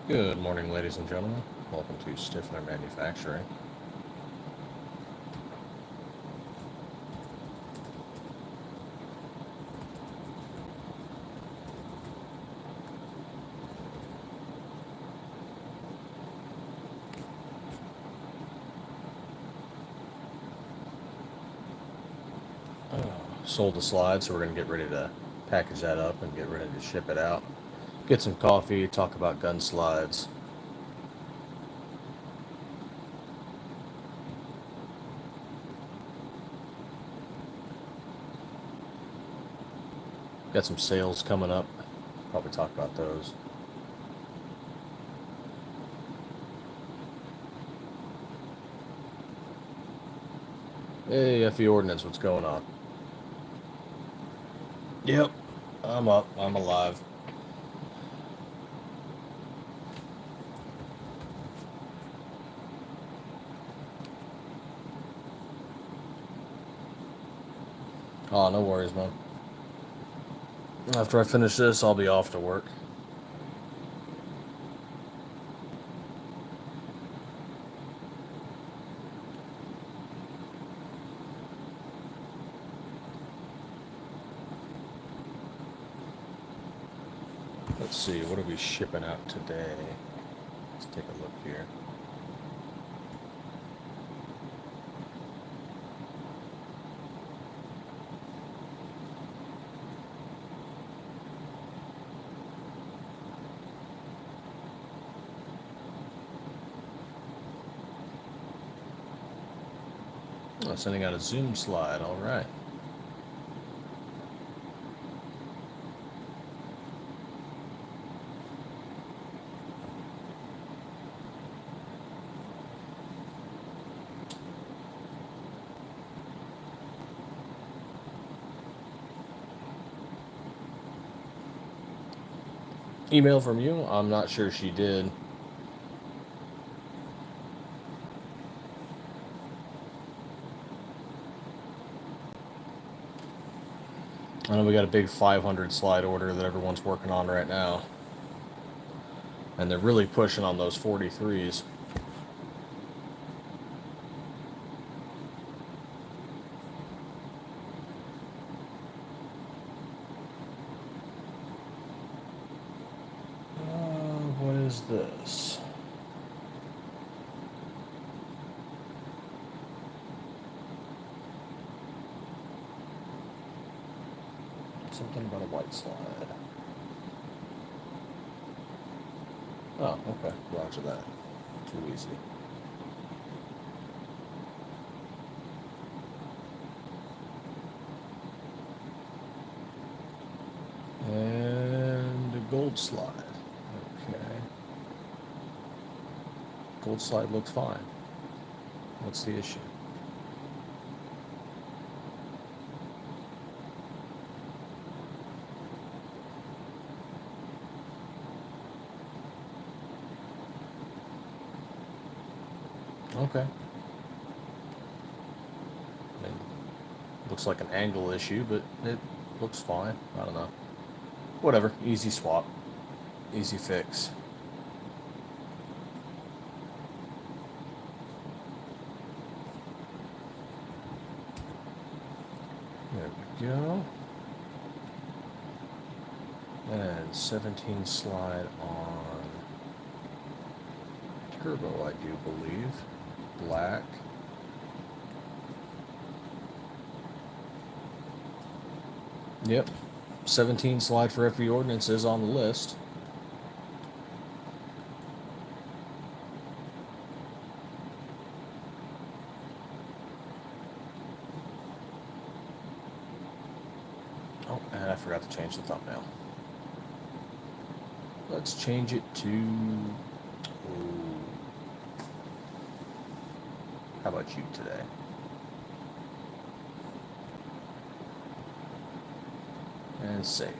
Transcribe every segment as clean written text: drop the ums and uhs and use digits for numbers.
Good morning, ladies and gentlemen. Welcome to Stiffler Manufacturing. Sold the slide, so we're going to get ready to package that up and get ready to ship it out. Get some coffee, talk about gun slides. Got some sales coming up. Probably talk about those. Hey, FE Ordnance, what's going on? Yep, I'm up. I'm alive. Oh, no worries, man. After I finish this, I'll be off to work. Let's see, what are we shipping out today? Let's take a look here. Oh, sending out a Zoom slide, all right. Email from you? I'm not sure she did. I know we got a big 500 slide order that everyone's working on right now. And they're really pushing on those 43s. What is this? Something about a white slide. Oh, okay. Roger that. Too easy. And a gold slide. Okay. Gold slide looks fine. What's the issue? Okay. I mean, looks like an angle issue, but it looks fine. I don't know. Whatever. Easy swap. Easy fix. There we go. And 17 slide on turbo, I do believe. Black. Yep. 17 slide for FE Ordnance is on the list. Oh, and I forgot to change the thumbnail. Let's change it to... How about you today? And save.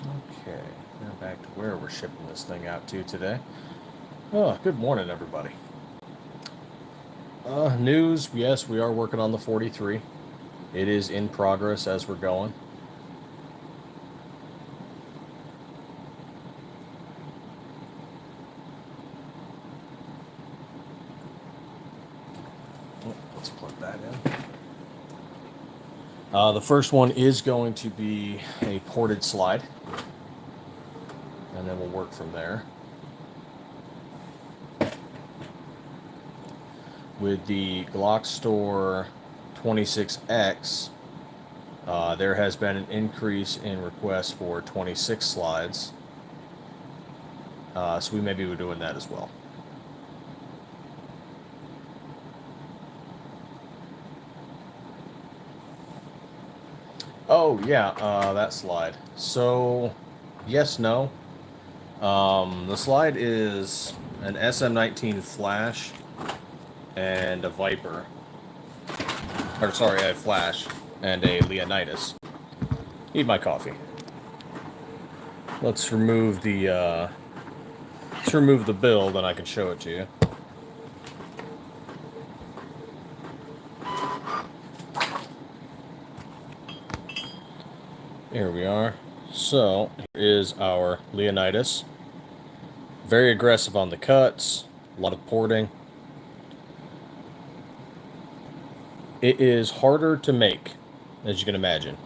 Okay, now back to where we're shipping this thing out to today. Oh, good morning, everybody. News, yes, we are working on the 43. It is in progress as we're going. Let's plug that in. The first one is going to be a ported slide, and then we'll work from there. With the Glockstore 26X, there has been an increase in requests for 26 slides, so we maybe we're doing that as well. Oh yeah, that slide. So, yes, no. The slide is an SM19 Flash and a Viper. Or sorry, a Flash and a Leonidas. Need my coffee. Let's remove the build, and I can show it to you. Here we are. So, here is our Leonidas. Very aggressive on the cuts, a lot of porting. It is harder to make, as you can imagine,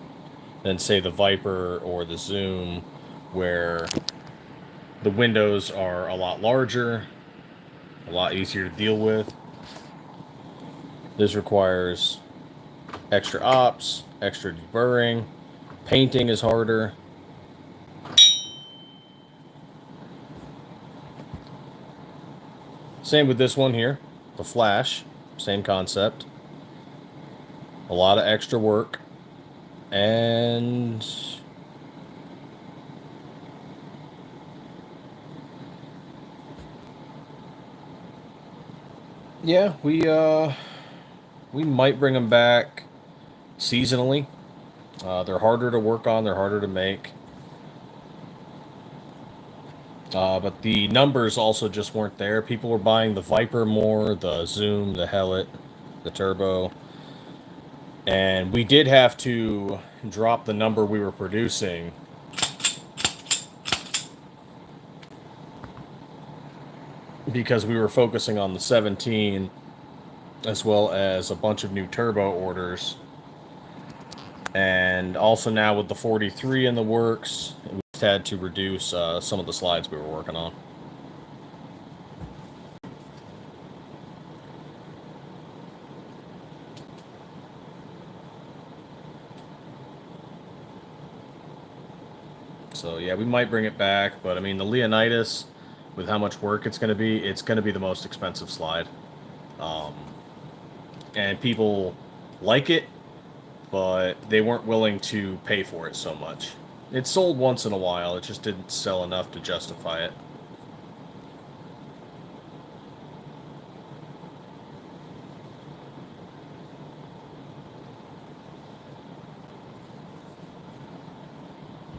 than say the Viper or the Zoom, where the windows are a lot larger, a lot easier to deal with. This requires extra ops, extra deburring, painting is harder. Same with this one here, the Flash, same concept. A lot of extra work, and yeah, we might bring them back seasonally. They're harder to work on, they're harder to make. But the numbers also just weren't there. People were buying the Viper more, the Zoom, the Hellet, the Turbo. And we did have to drop the number we were producing because we were focusing on the 17 as well as a bunch of new Turbo orders. And also now with the 43 in the works, we just had to reduce some of the slides we were working on. So yeah, we might bring it back, but I mean the Leonidas, with how much work it's going to be the most expensive slide. And people like it, but they weren't willing to pay for it so much. It sold once in a while, it just didn't sell enough to justify it.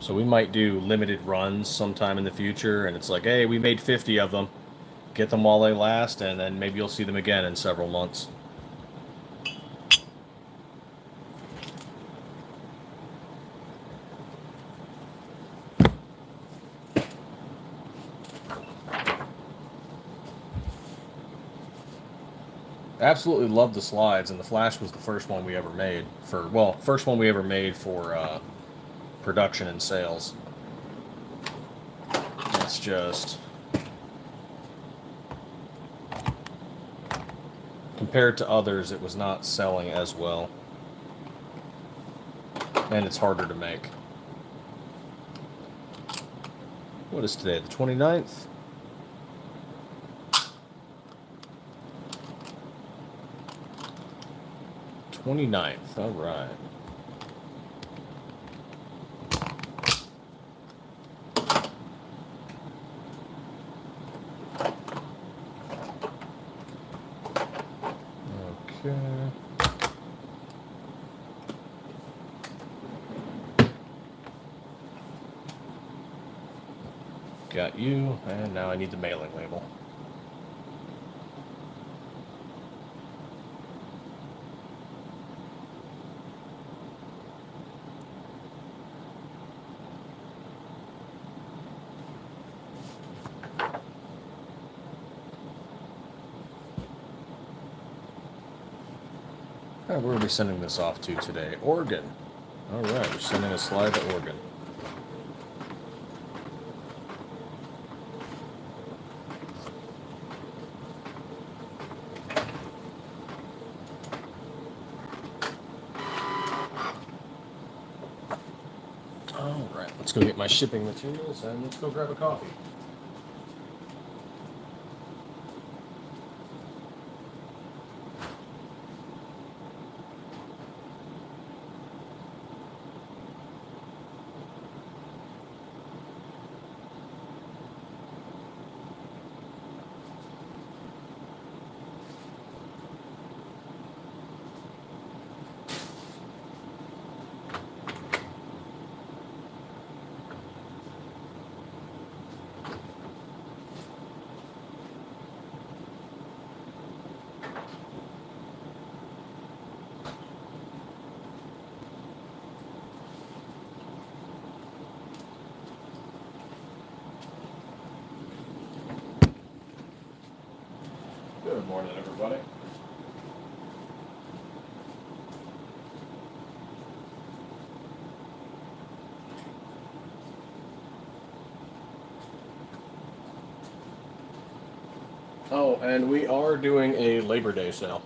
So we might do limited runs sometime in the future, and it's like, hey, we made 50 of them. Get them while they last, and then maybe you'll see them again in several months. Absolutely love the slides, and the Flash was the first one we ever made first one we ever made for production and sales. It's just, compared to others, it was not selling as well, and it's harder to make. What is today, the 29th? All right. Okay. Got you, and now I need the mailing label. Where are we sending this off to today? Oregon. Alright, we're sending a slide to Oregon. Alright, let's go get my shipping materials and let's go grab a coffee. Good morning, everybody. Oh, and we are doing a Labor Day sale.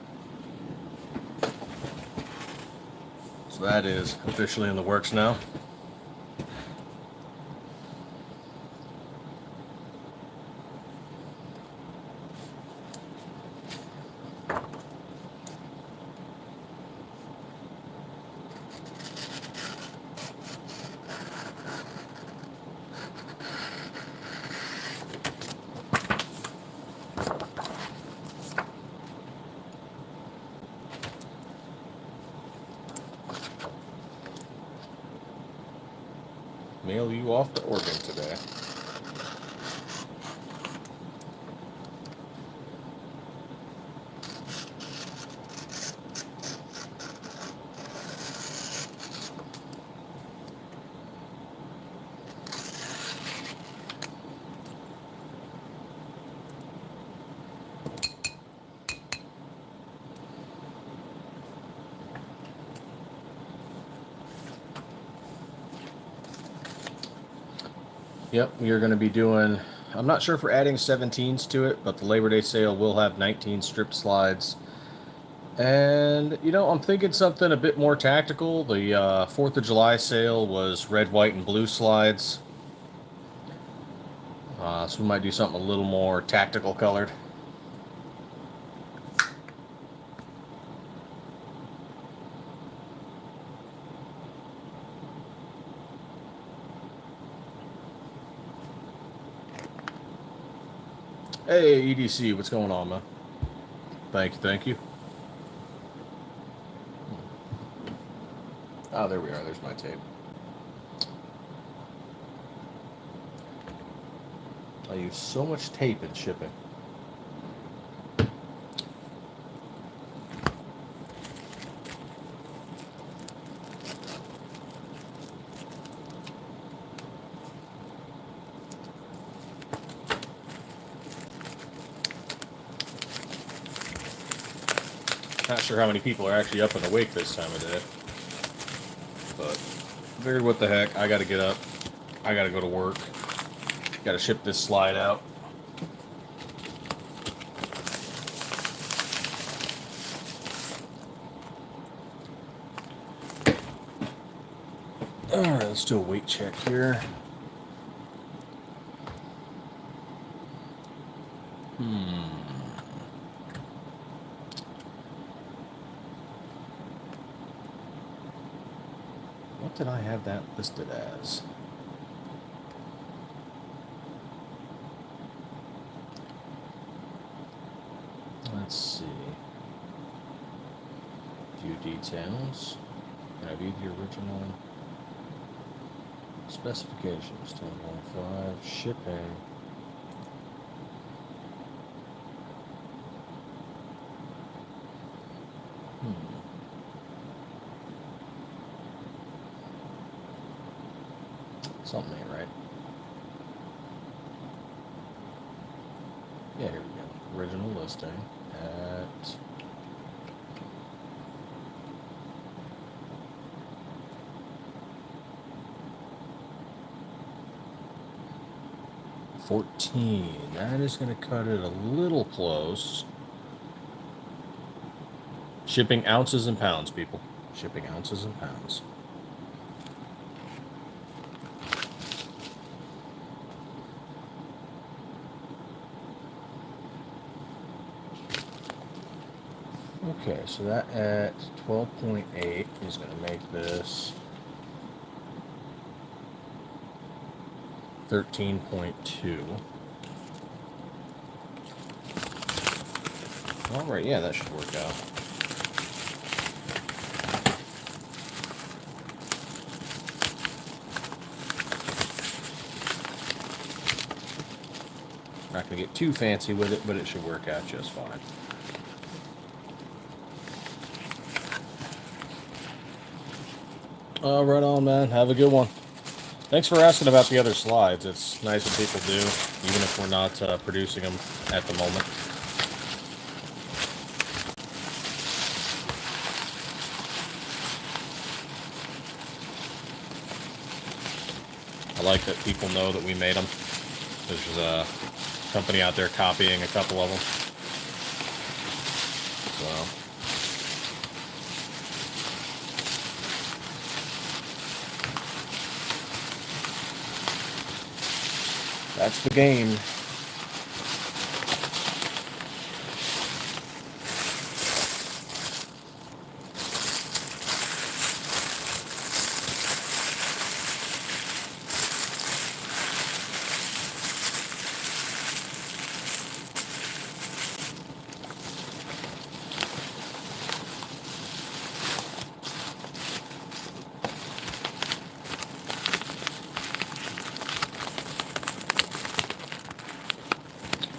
So that is officially in the works now. Mail you off to Oregon today. Yep, we are going to be doing, I'm not sure if we're adding 17s to it, but the Labor Day sale will have 19 strip slides. And, you know, I'm thinking something a bit more tactical. The 4th of July sale was red, white, and blue slides. So we might do something a little more tactical colored. Hey, EDC, what's going on, man? Thank you, thank you. Oh, there we are. There's my tape. I use so much tape in shipping. Not sure how many people are actually up and awake this time of day. But figured, what the heck, I gotta get up. I gotta go to work. Gotta ship this slide out. Alright, let's do a weight check here. What did I have that listed as? Let's see. Few details. Can I read the original specifications? 10.5 shipping. Something ain't right. Yeah, here we go. Original listing at 14. That is going to cut it a little close. Shipping ounces and pounds, people. Shipping ounces and pounds. Okay, so that at 12.8 is going to make this 13.2. All right, yeah, that should work out. Not going to get too fancy with it, but it should work out just fine. Right on, man. Have a good one. Thanks for asking about the other slides. It's nice when people do, even if we're not producing them at the moment. I like that people know that we made them. There's a company out there copying a couple of them. So. That's the game.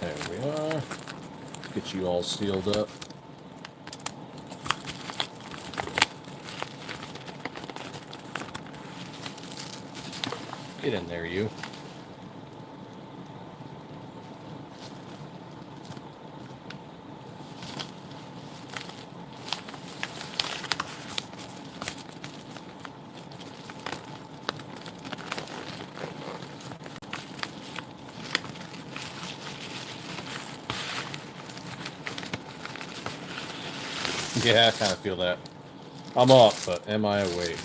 There we are. Get you all sealed up. Get in there, you. Yeah, I kind of feel that. I'm up, but am I awake?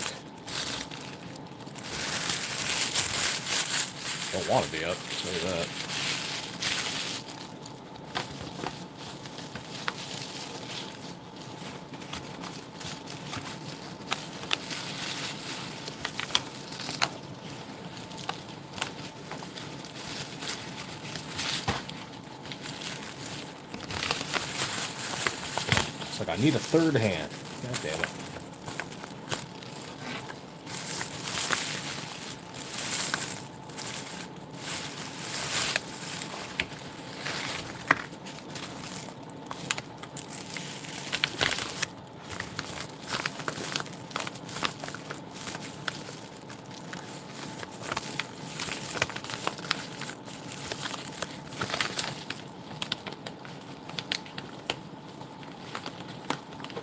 Don't want to be up, I'll tell you that. It's like I need a third hand. God damn it.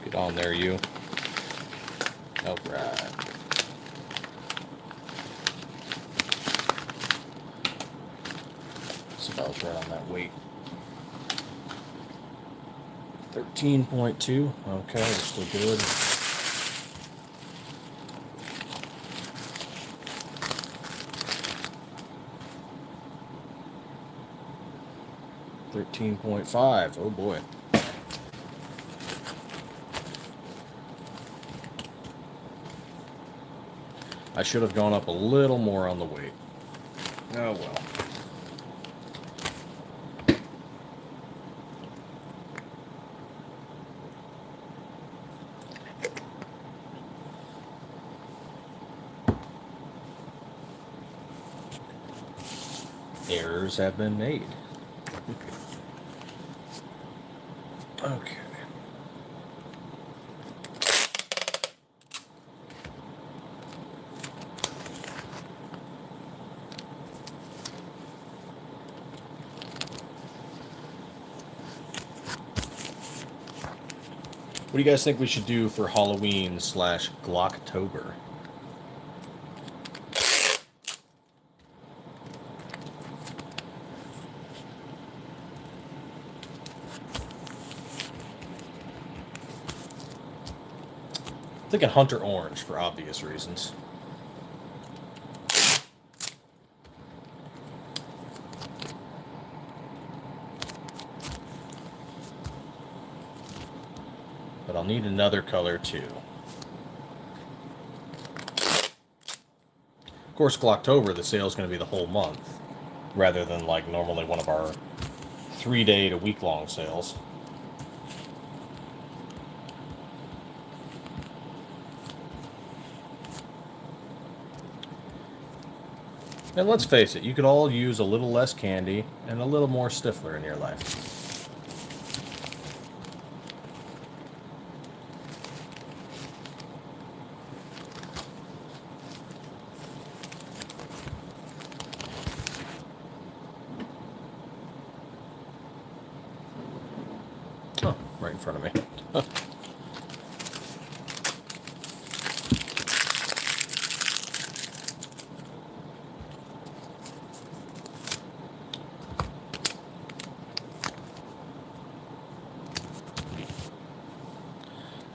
Get on there, you. All right. See if I was right on that weight. 13.2. Okay, we're still good. $13.5. Oh boy. I should have gone up a little more on the weight. Oh well. Errors have been made. Okay. What do you guys think we should do for Halloween / Glocktober? thinking hunter orange for obvious reasons. But I'll need another color too. Of course, Glocktober, the sale is going to be the whole month, rather than like normally one of our 3-day to week-long sales. And let's face it, you could all use a little less candy and a little more Stiffler in your life. Oh, right in front of me.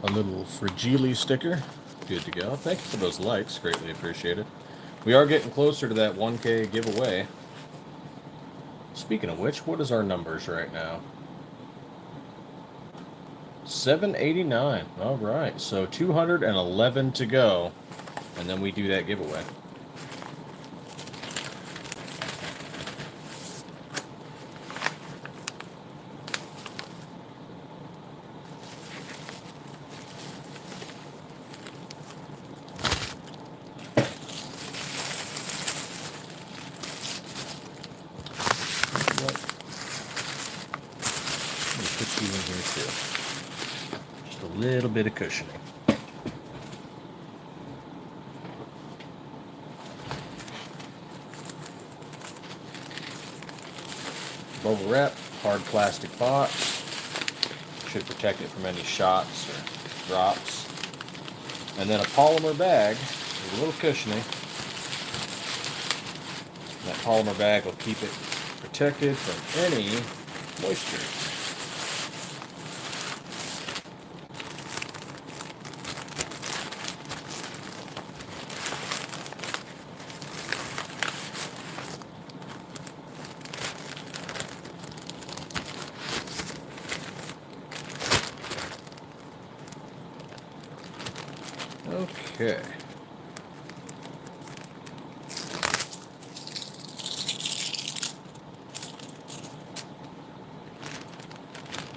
A little Fragile sticker. Good to go. Thank you for those likes. Greatly appreciated. We are getting closer to that 1K giveaway. Speaking of which, what is our numbers right now? 789. All right. So 211 to go. And then we do that giveaway. Put you in here too. Just a little bit of cushioning. Bubble wrap, hard plastic box. Should protect it from any shots or drops. And then a polymer bag with a little cushioning. That polymer bag will keep it protected from any moisture. Okay.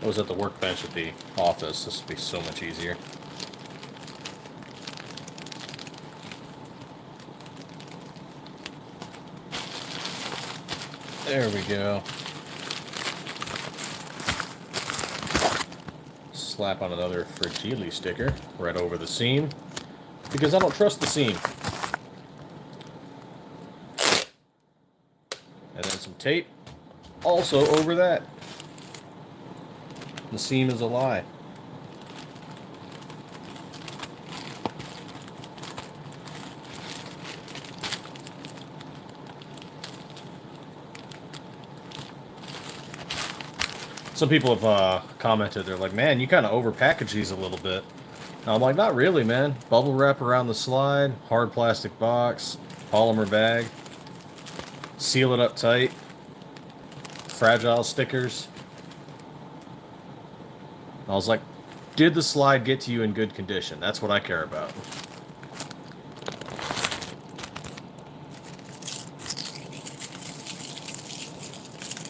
I was at the workbench at the office. This would be so much easier. There we go. Slap on another Fragile sticker right over the seam, because I don't trust the seam. And then some tape also over that. The seam is a lie. Some people have commented, they're like, man, you kind of overpackage these a little bit. And I'm like, not really, man. Bubble wrap around the slide, hard plastic box, polymer bag, seal it up tight, fragile stickers. I was like, did the slide get to you in good condition? That's what I care about.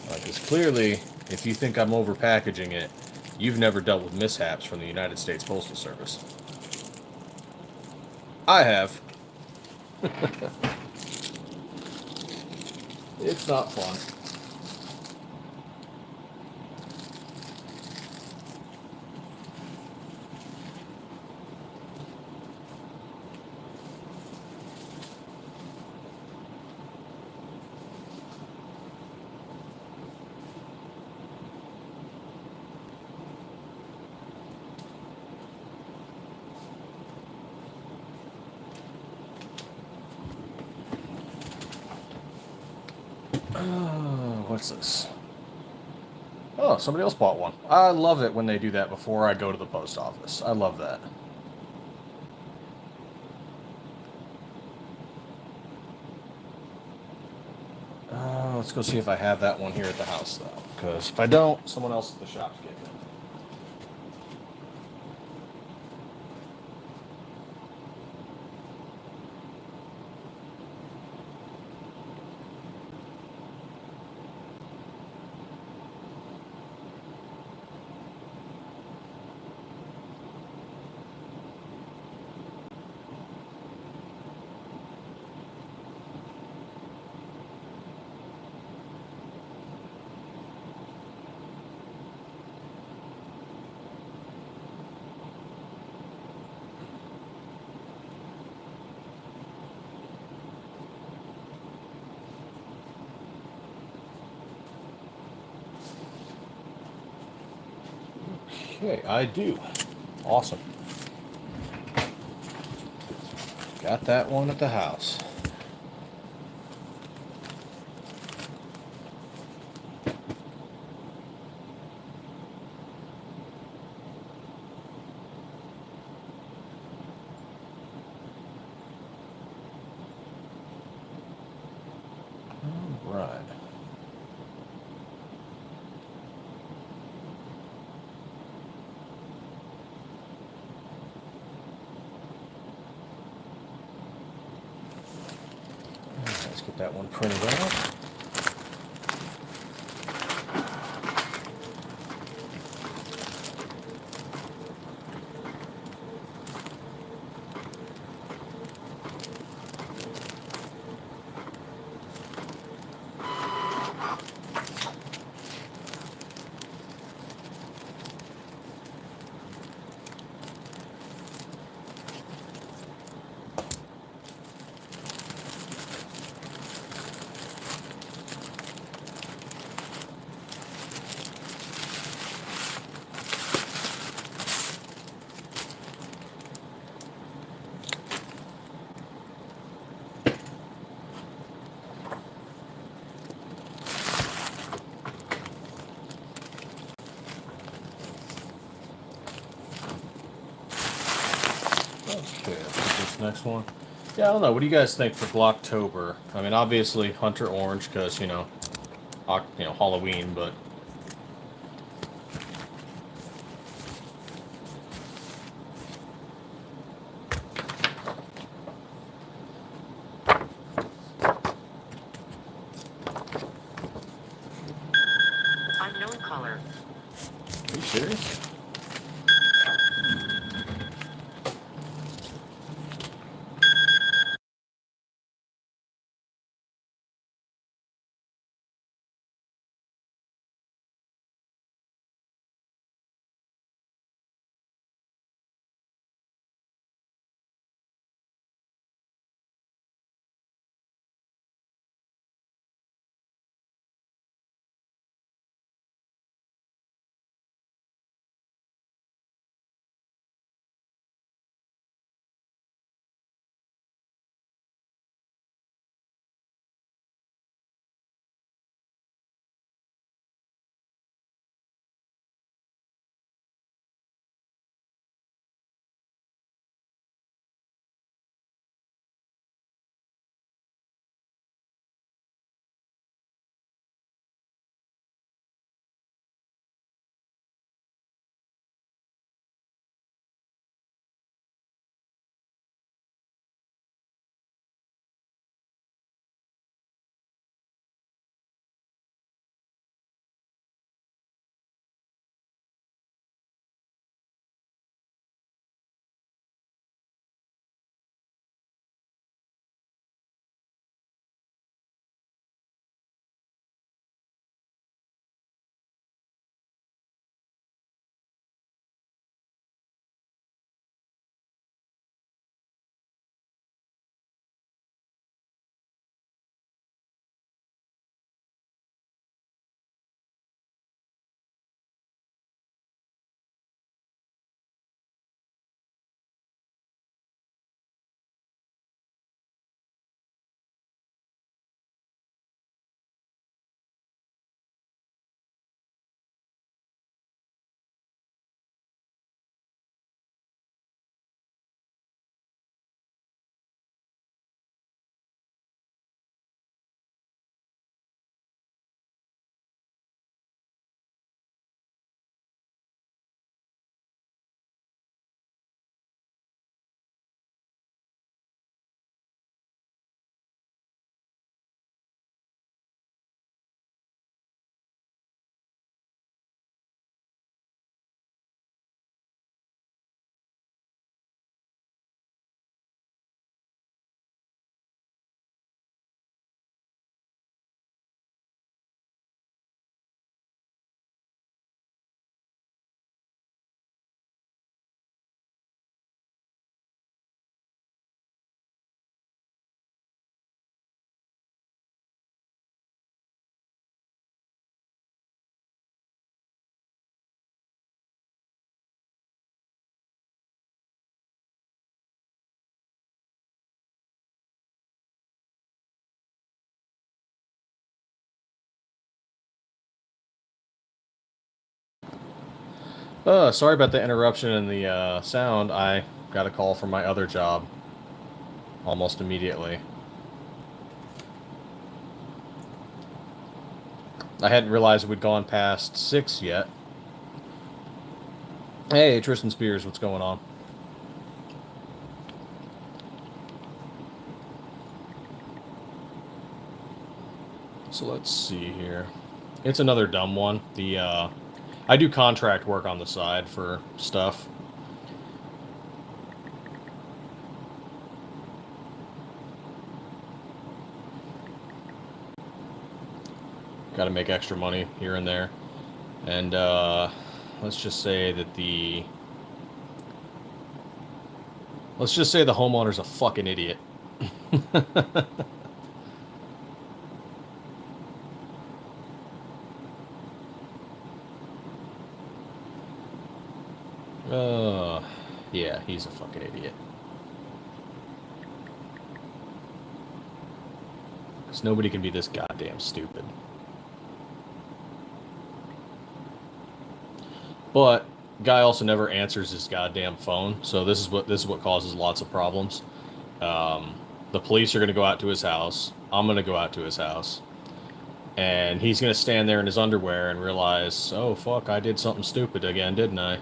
Because clearly, if you think I'm overpackaging it, you've never dealt with mishaps from the United States Postal Service. I have. It's not fun. What's this? Oh, somebody else bought one. I love it when they do that before I go to the post office. I love that. Let's go see if I have that one here at the house, though. Because if I don't, someone else at the shop's getting it. Okay, I do. Awesome. Got that one at the house. All right. Let's get that one printed out. Okay, this next one. Yeah, I don't know. What do you guys think for Glocktober? I mean, obviously Hunter Orange because Halloween, but Unknown caller. are you serious? Sorry about the interruption in the sound. I got a call from my other job almost immediately. I hadn't realized we'd gone past 6 yet. Hey, Tristan Spears, what's going on? So let's see here. It's another dumb one. I do contract work on the side for stuff. Got to make extra money here and there. And let's just say that let's just say the homeowner's a fucking idiot. Yeah, he's a fucking idiot. Because nobody can be this goddamn stupid. But guy also never answers his goddamn phone, so this is what causes lots of problems. The police are gonna go out to his house. I'm gonna go out to his house, and he's gonna stand there in his underwear and realize, oh fuck, I did something stupid again, didn't I?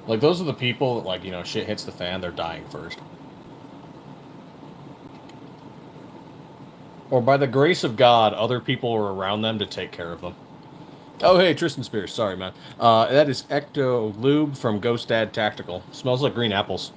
Like those are the people that, like, shit hits the fan, they're dying first. Or by the grace of God, other people are around them to take care of them. Oh, hey, Tristan Spears. Sorry, man. That is Ecto Lube from Ghost Dad Tactical. Smells like green apples.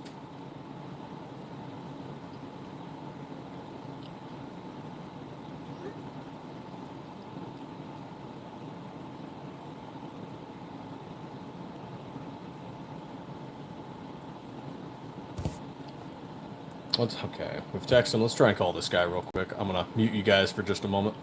Okay. We've texted him. Let's try and call this guy real quick. I'm gonna mute you guys for just a moment.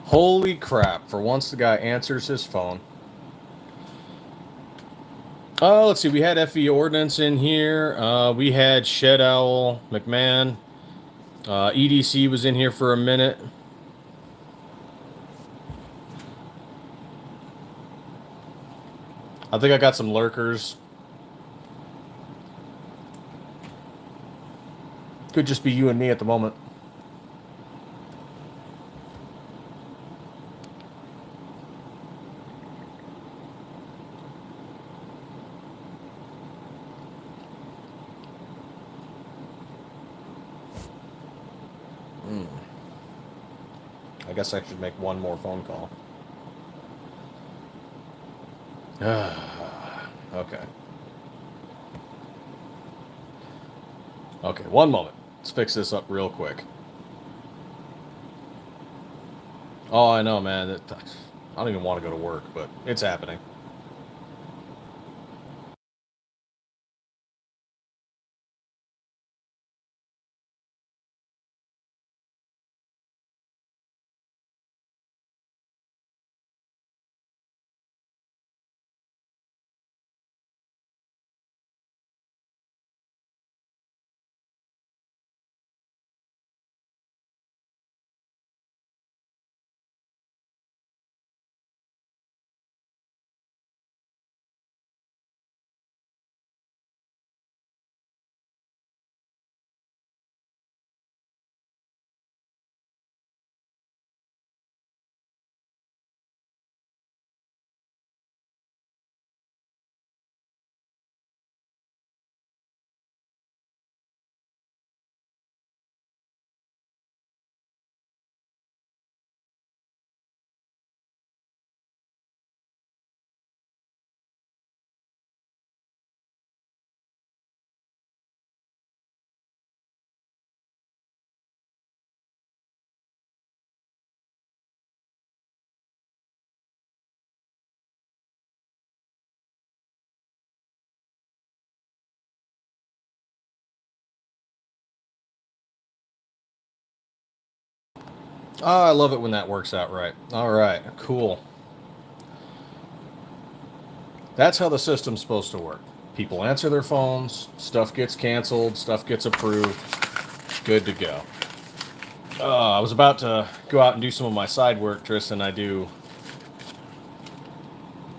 Holy crap! For once, the guy answers his phone. Let's see. We had FE Ordnance in here. We had Shed Owl, McMahon. EDC was in here for a minute. I think I got some lurkers. Could just be you and me at the moment. I guess I should make one more phone call. Okay. Okay, one moment. Let's fix this up real quick. Oh, I know, man. I don't even want to go to work, but it's happening. Oh, I love it when that works out right. All right, cool. That's how the system's supposed to work. People answer their phones, stuff gets canceled, stuff gets approved, good to go. I was about to go out and do some of my side work, Tristan. I do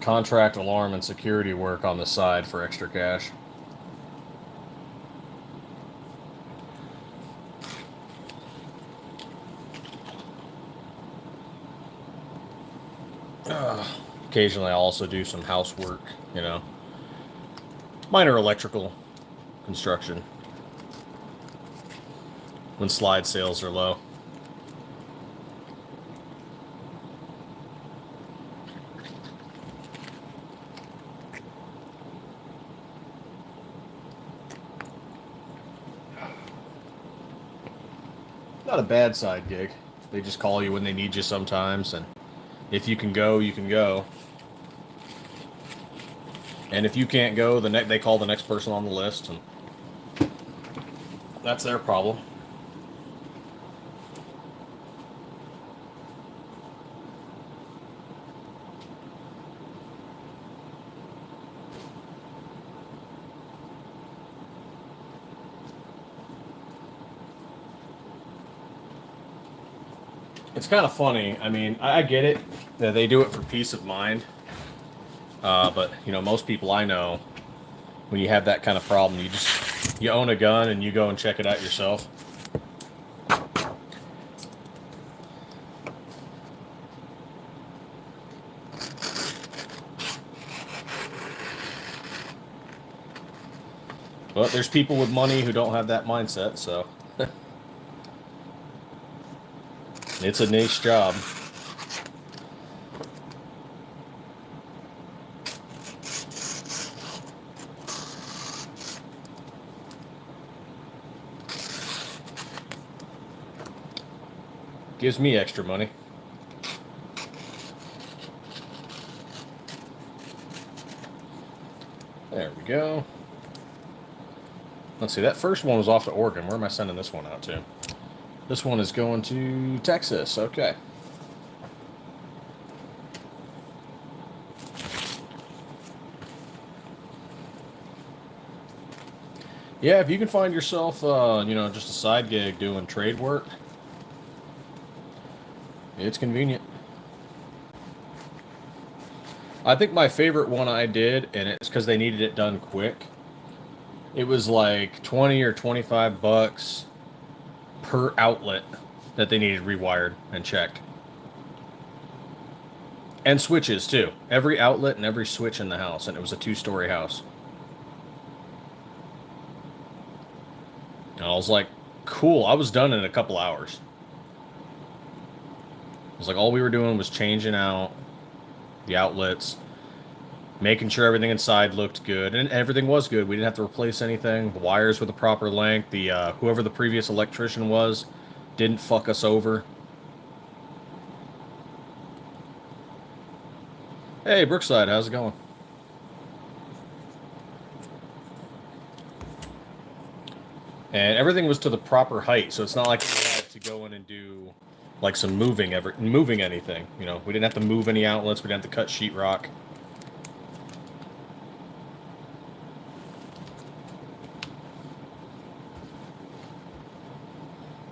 contract alarm and security work on the side for extra cash. Occasionally, I'll also do some housework, you know, minor electrical construction when slide sales are low. Not a bad side gig. They just call you when they need you sometimes, and if you can go, you can go. And if you can't go, they call the next person on the list, and that's their problem. It's kind of funny. I mean, I get it that they do it for peace of mind. But you know, most people I know, when you have that kind of problem, you own a gun and you go and check it out yourself. But there's people with money who don't have that mindset, so it's a niche job. Gives me extra money. There we go. Let's see, that first one was off to Oregon. Where am I sending this one out to? This one is going to Texas. Okay. Yeah, if you can find yourself, you know, just a side gig doing trade work, it's convenient. I think my favorite one I did, and it's because they needed it done quick. It was like 20 or 25 bucks per outlet that they needed rewired and checked. And switches too. Every outlet and every switch in the house, and it was a 2-story house. And I was like, cool. I was done in a couple hours. It was like all we were doing was changing out the outlets, making sure everything inside looked good, and everything was good. We didn't have to replace anything. The wires were the proper length. The whoever the previous electrician was didn't fuck us over. Hey, Brookside, how's it going? And everything was to the proper height, so it's not like we had to go in and do like some moving anything. You know, we didn't have to move any outlets. We didn't have to cut sheetrock.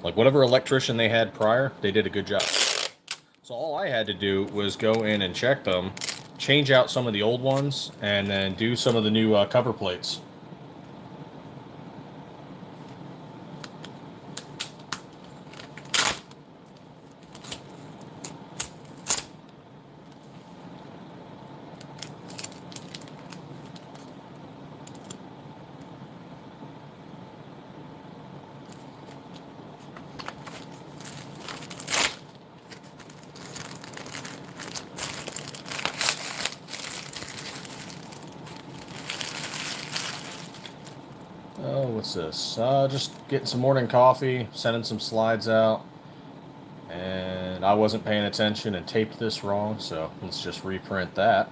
Like whatever electrician they had prior, they did a good job. So all I had to do was go in and check them, change out some of the old ones, and then do some of the new cover plates. Oh, what's this? Just getting some morning coffee, sending some slides out, and I wasn't paying attention and taped this wrong, so let's just reprint that.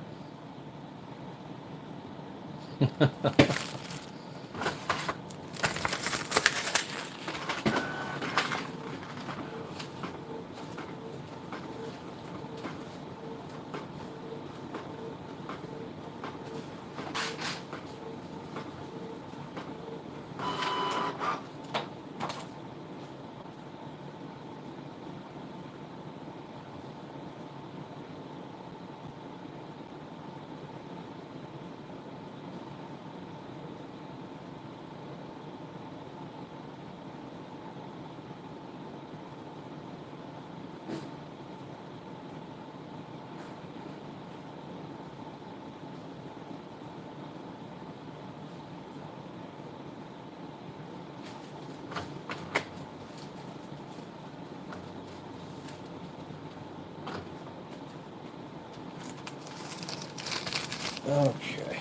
Okay.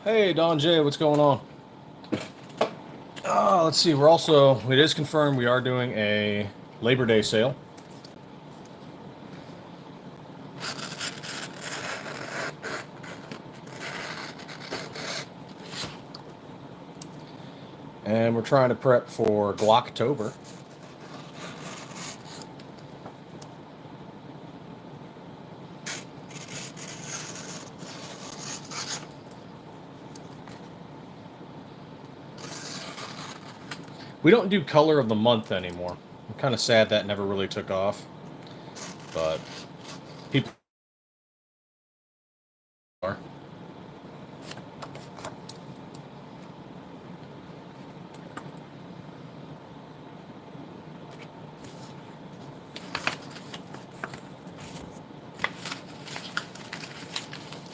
Hey, Don J, what's going on? Let's see. It is confirmed we are doing a Labor Day sale. And we're trying to prep for Glocktober. We don't do color of the month anymore. I'm kind of sad that never really took off. But people are.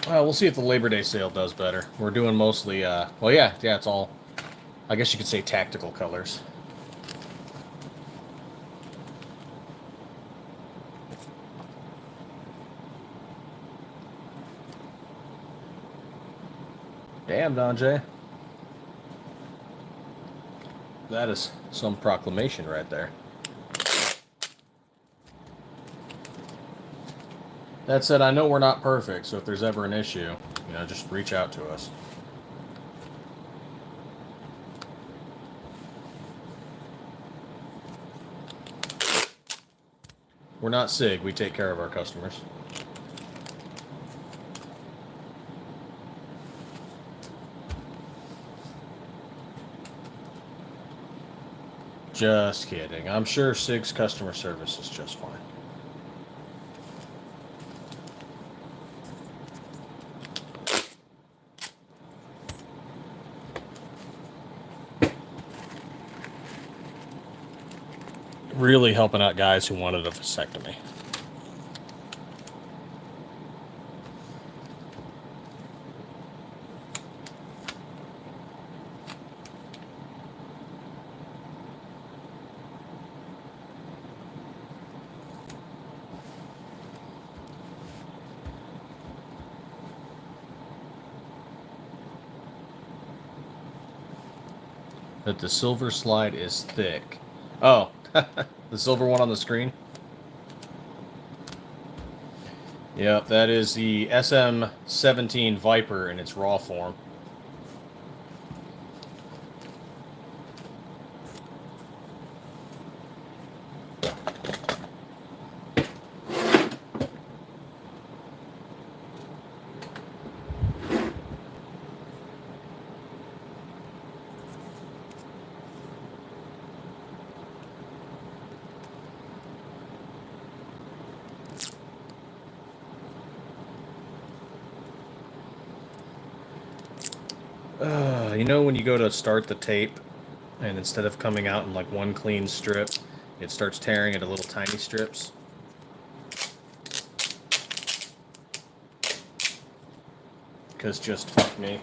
We'll see if the Labor Day sale does better. We're doing mostly, well, yeah, it's all, I guess you could say tactical colors. Damn, Don J. That is some proclamation right there. That said, I know we're not perfect, so if there's ever an issue, just reach out to us. We're not SIG, we take care of our customers. Just kidding. I'm sure SIG's customer service is just fine. Really helping out guys who wanted a vasectomy. That the silver slide is thick. Oh, the silver one on the screen? Yep, that is the SM-17 Viper in its raw form. When you go to start the tape, and instead of coming out in like one clean strip, it starts tearing into little tiny strips? Because just fuck me.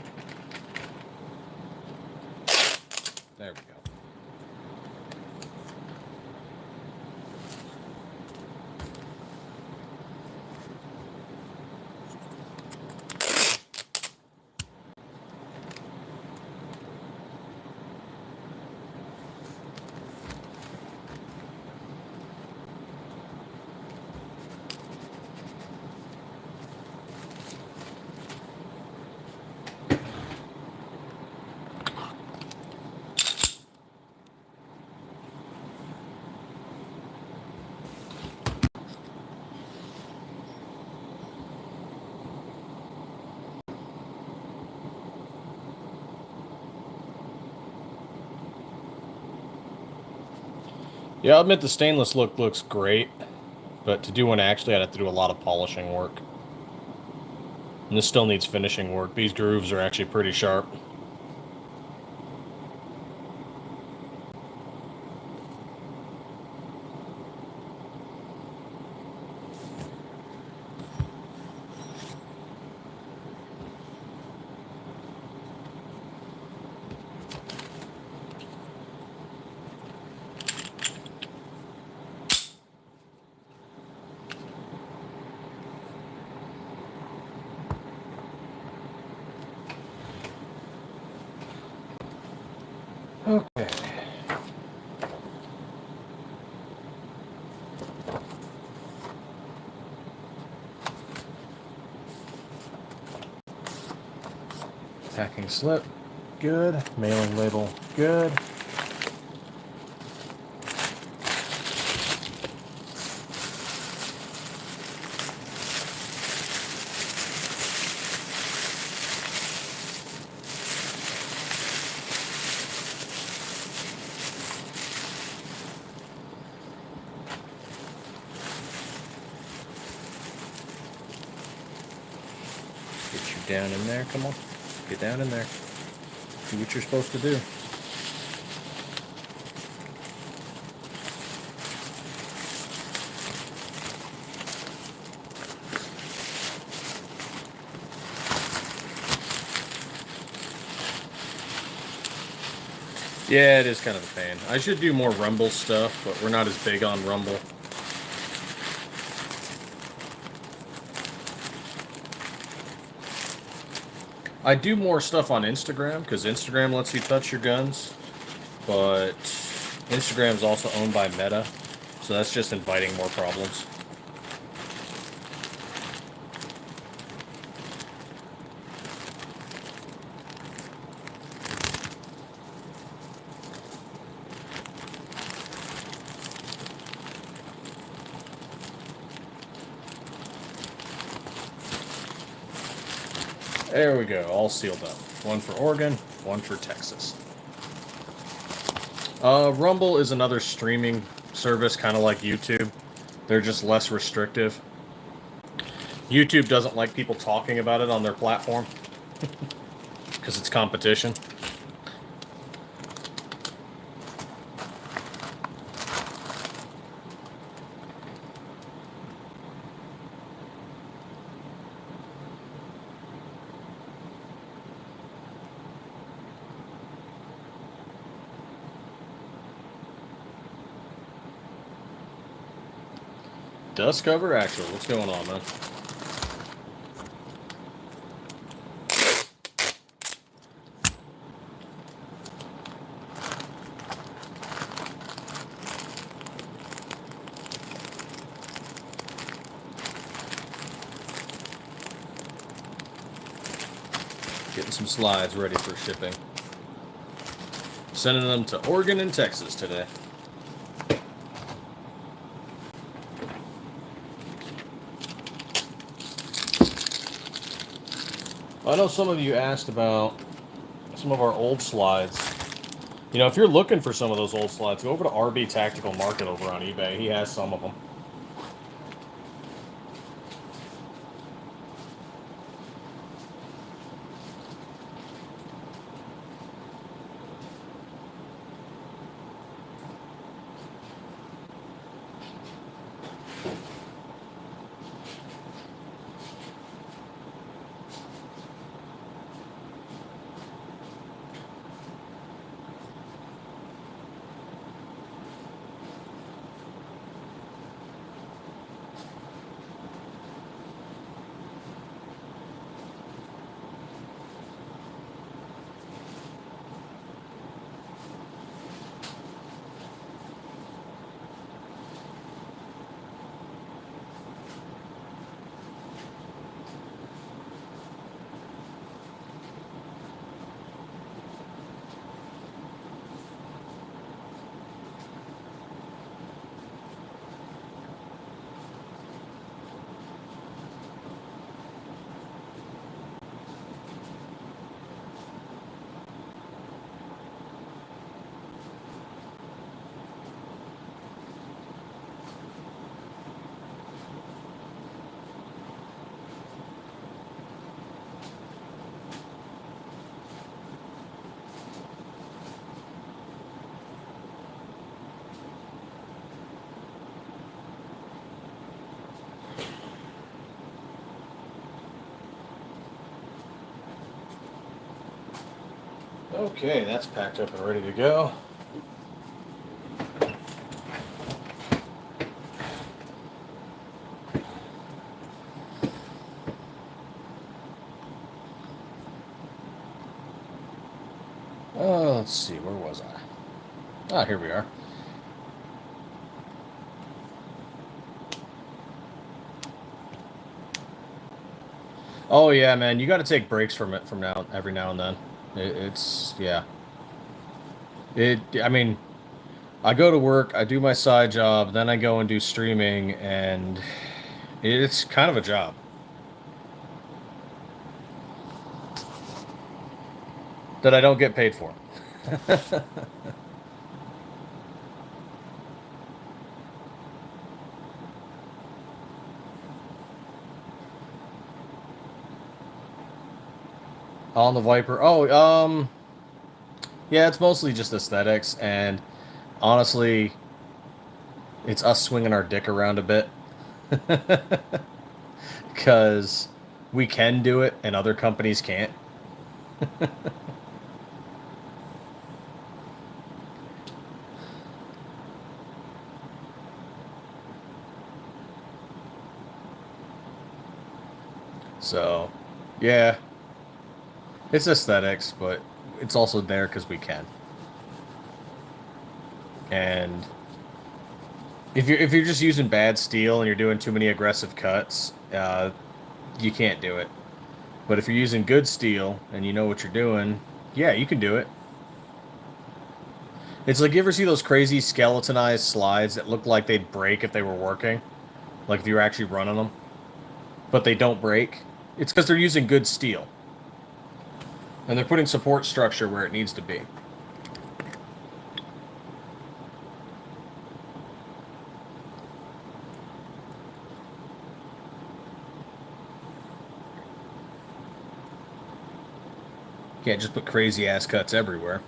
There we go. Yeah, I'll admit the stainless look looks great, but to do one actually, I'd have to do a lot of polishing work. And this still needs finishing work. These grooves are actually pretty sharp. Packing slip, good. Mailing label, good. Get you down in there, come on. Get down in there. Do what you're supposed to do. Yeah, it is kind of a pain. I should do more Rumble stuff, but we're not as big on Rumble. I do more stuff on Instagram, because Instagram lets you touch your guns, but Instagram's also owned by Meta, so that's just inviting more problems. There we go, all sealed up. One for Oregon, one for Texas. Rumble is another streaming service, kind of like YouTube. They're just less restrictive. YouTube doesn't like people talking about it on their platform because it's competition. Dust cover actual. What's going on, man? Getting some slides ready for shipping. Sending them to Oregon and Texas today. I know some of you asked about some of our old slides. You know, if you're looking for some of those old slides, go over to RB Tactical Market over on eBay. He has some of them. Okay, that's packed up and ready to go. Let's see, where was I? Ah, here we are. Oh yeah, man, you got to take breaks from it from now every now and then. It's yeah. I mean, I go to work, I do my side job, then I go and do streaming, and it's kind of a job. That I don't get paid for. On the Viper. Oh, yeah, it's mostly just aesthetics, and honestly, it's us swinging our dick around a bit. Because we can do it and other companies can't. So, yeah, it's aesthetics, but it's also there because we can. And if you're just using bad steel and you're doing too many aggressive cuts, you can't do it. But if you're using good steel and you know what you're doing, yeah, you can do it. It's like, you ever see those crazy skeletonized slides that look like they'd break if they were working? Like if you were actually running them, but they don't break? It's because they're using good steel. And they're putting support structure where it needs to be. Can't just put crazy ass cuts everywhere.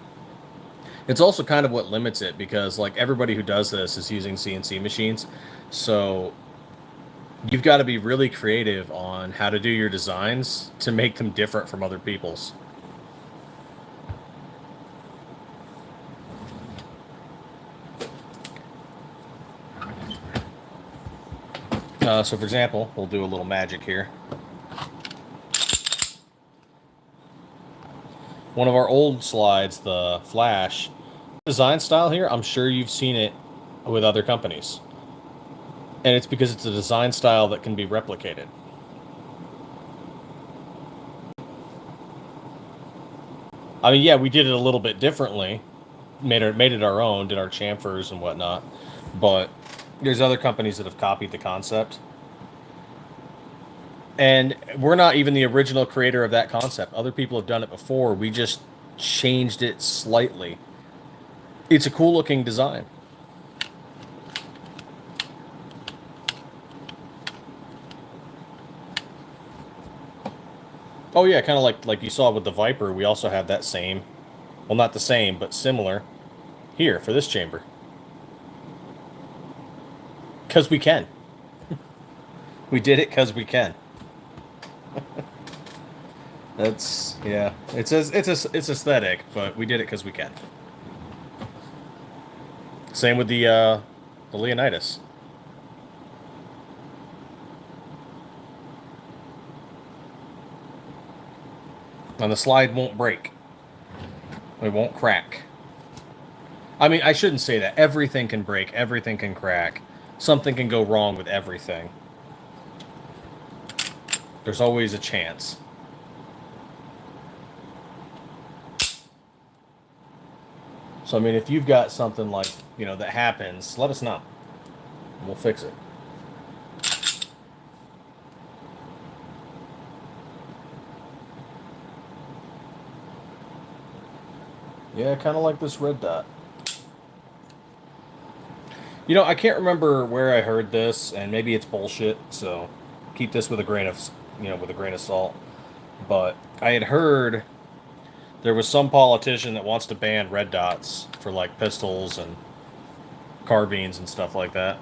It's also kind of what limits it because like everybody who does this is using CNC machines. So you've got to be really creative on how to do your designs to make them different from other people's. So for example, we'll do a little magic here. One of our old slides, the Flash design style here, I'm sure you've seen it with other companies. And it's because it's a design style that can be replicated. I mean, yeah, we did it a little bit differently, made it our own, did our chamfers and whatnot, but there's other companies that have copied the concept. And we're not even the original creator of that concept. Other people have done it before. We just changed it slightly. It's a cool looking design. Oh yeah, kind of like you saw with the Viper, we also have that same, well not the same, but similar here for this chamber. Cuz we can. We did it cuz we can. That's yeah. It's aesthetic, but we did it cuz we can. Same with the Leonidas. And the slide won't break. It won't crack. I mean, I shouldn't say that. Everything can break, everything can crack. Something can go wrong with everything. There's always a chance. So, I mean, if you've got something like, that happens, let us know. We'll fix it. Yeah, kind of like this red dot. I can't remember where I heard this, and maybe it's bullshit, so keep this with a grain of, salt. But I had heard there was some politician that wants to ban red dots for like pistols and carbines and stuff like that.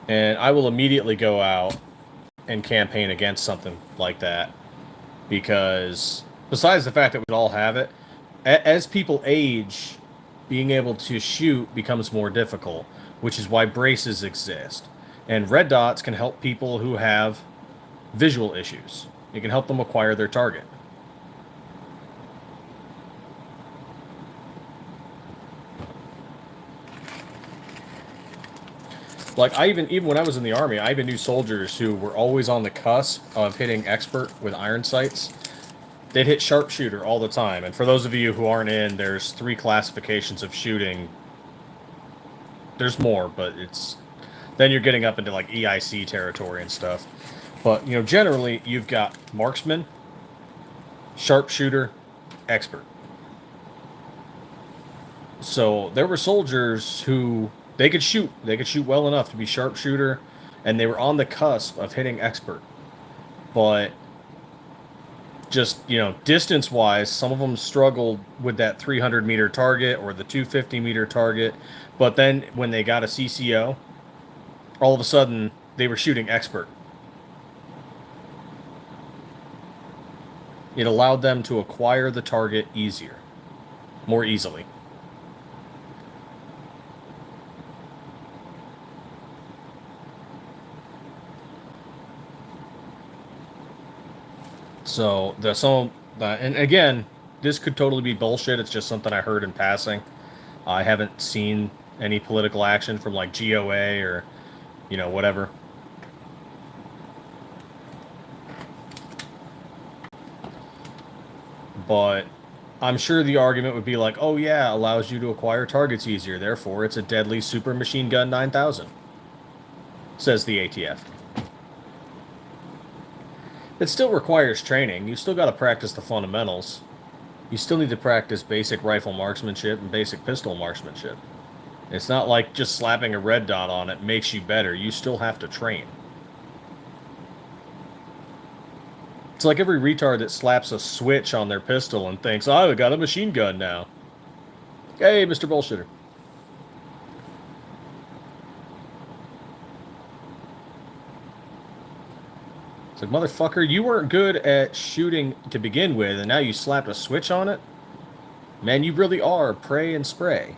And I will immediately go out and campaign against something like that. Because besides the fact that we all have it, as people age, being able to shoot becomes more difficult, which is why braces exist. And red dots can help people who have visual issues. It can help them acquire their target. Like, even when I was in the Army, I even knew soldiers who were always on the cusp of hitting expert with iron sights. They'd hit sharpshooter all the time. And for those of you who aren't in, there's 3 classifications of shooting. There's more, but it's... Then you're getting up into, like, EIC territory and stuff. But, you know, generally, you've got marksman, sharpshooter, expert. So there were soldiers who they could shoot well enough to be sharpshooter, and they were on the cusp of hitting expert. But just, you know, distance wise, some of them struggled with that 300-meter target or the 250-meter target. But then when they got a CCO, all of a sudden they were shooting expert. It allowed them to acquire the target more easily. So and again, this could totally be bullshit. It's just something I heard in passing. I haven't seen any political action from like GOA or, you know, whatever. But I'm sure the argument would be like, oh yeah, allows you to acquire targets easier, therefore it's a deadly super machine gun 9000, says the ATF. It still requires training. You still got to practice the fundamentals. You still need to practice basic rifle marksmanship and basic pistol marksmanship. It's not like just slapping a red dot on it makes you better. You still have to train. It's like every retard that slaps a switch on their pistol and thinks, oh, I got a machine gun now. Hey, Mr. Bullshitter. It's like, motherfucker, you weren't good at shooting to begin with, and now you slapped a switch on it? Man, you really are pray and spray.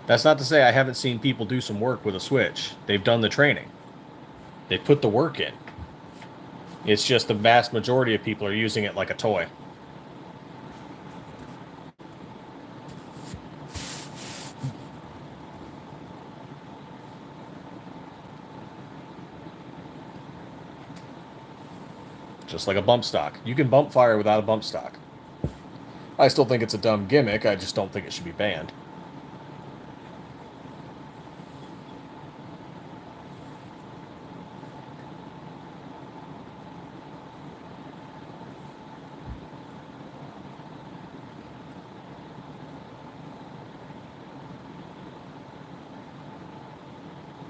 That's not to say I haven't seen people do some work with a switch. They've done the training. They put the work in. It's just the vast majority of people are using it like a toy. Just like a bump stock. You can bump fire without a bump stock. I still think it's a dumb gimmick. I just don't think it should be banned.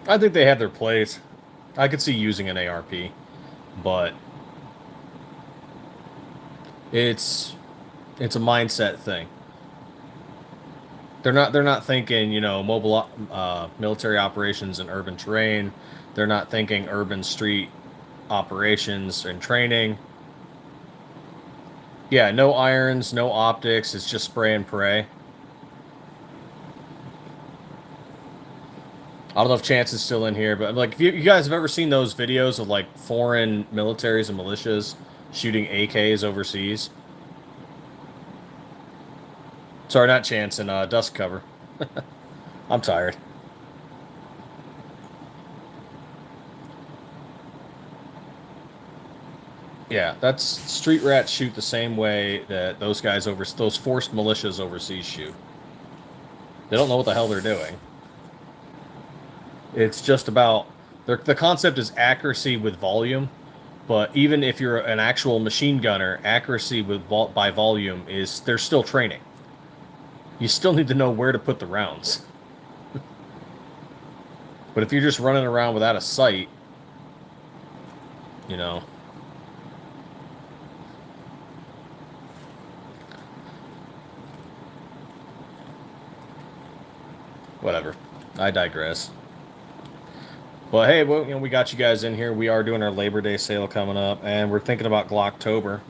I think they have their place. I could see using an ARP, but it's a mindset thing. They're not thinking, you know, mobile military operations in urban terrain. They're not thinking urban street operations and training. Yeah, no irons, no optics. It's just spray and pray. I don't know if Chance is still in here, but like, if you guys have ever seen those videos of like foreign militaries and militias shooting AKs overseas? Sorry, not Chance, in dust cover. I'm tired. Yeah, that's street rats shoot the same way that those forced militias overseas shoot. They don't know what the hell they're doing. It's just about the concept is accuracy with volume, but even if you're an actual machine gunner, accuracy by volume there's still training. You still need to know where to put the rounds. But if you're just running around without a sight, you know. Whatever. I digress. Well, hey, well, you know, we got you guys in here. We are doing our Labor Day sale coming up, and we're thinking about Glocktober.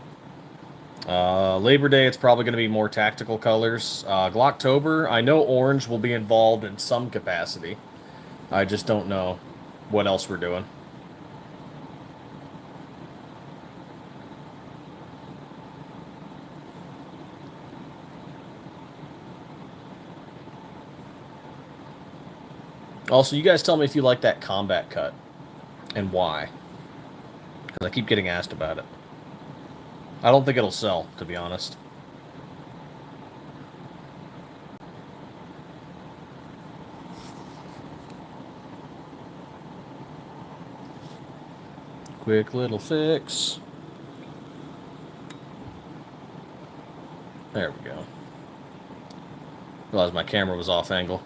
Labor Day, it's probably going to be more tactical colors. Glocktober, I know orange will be involved in some capacity. I just don't know what else we're doing. Also, you guys tell me if you like that combat cut and why. Because I keep getting asked about it. I don't think it'll sell, to be honest. Quick little fix. There we go. Realized my camera was off angle.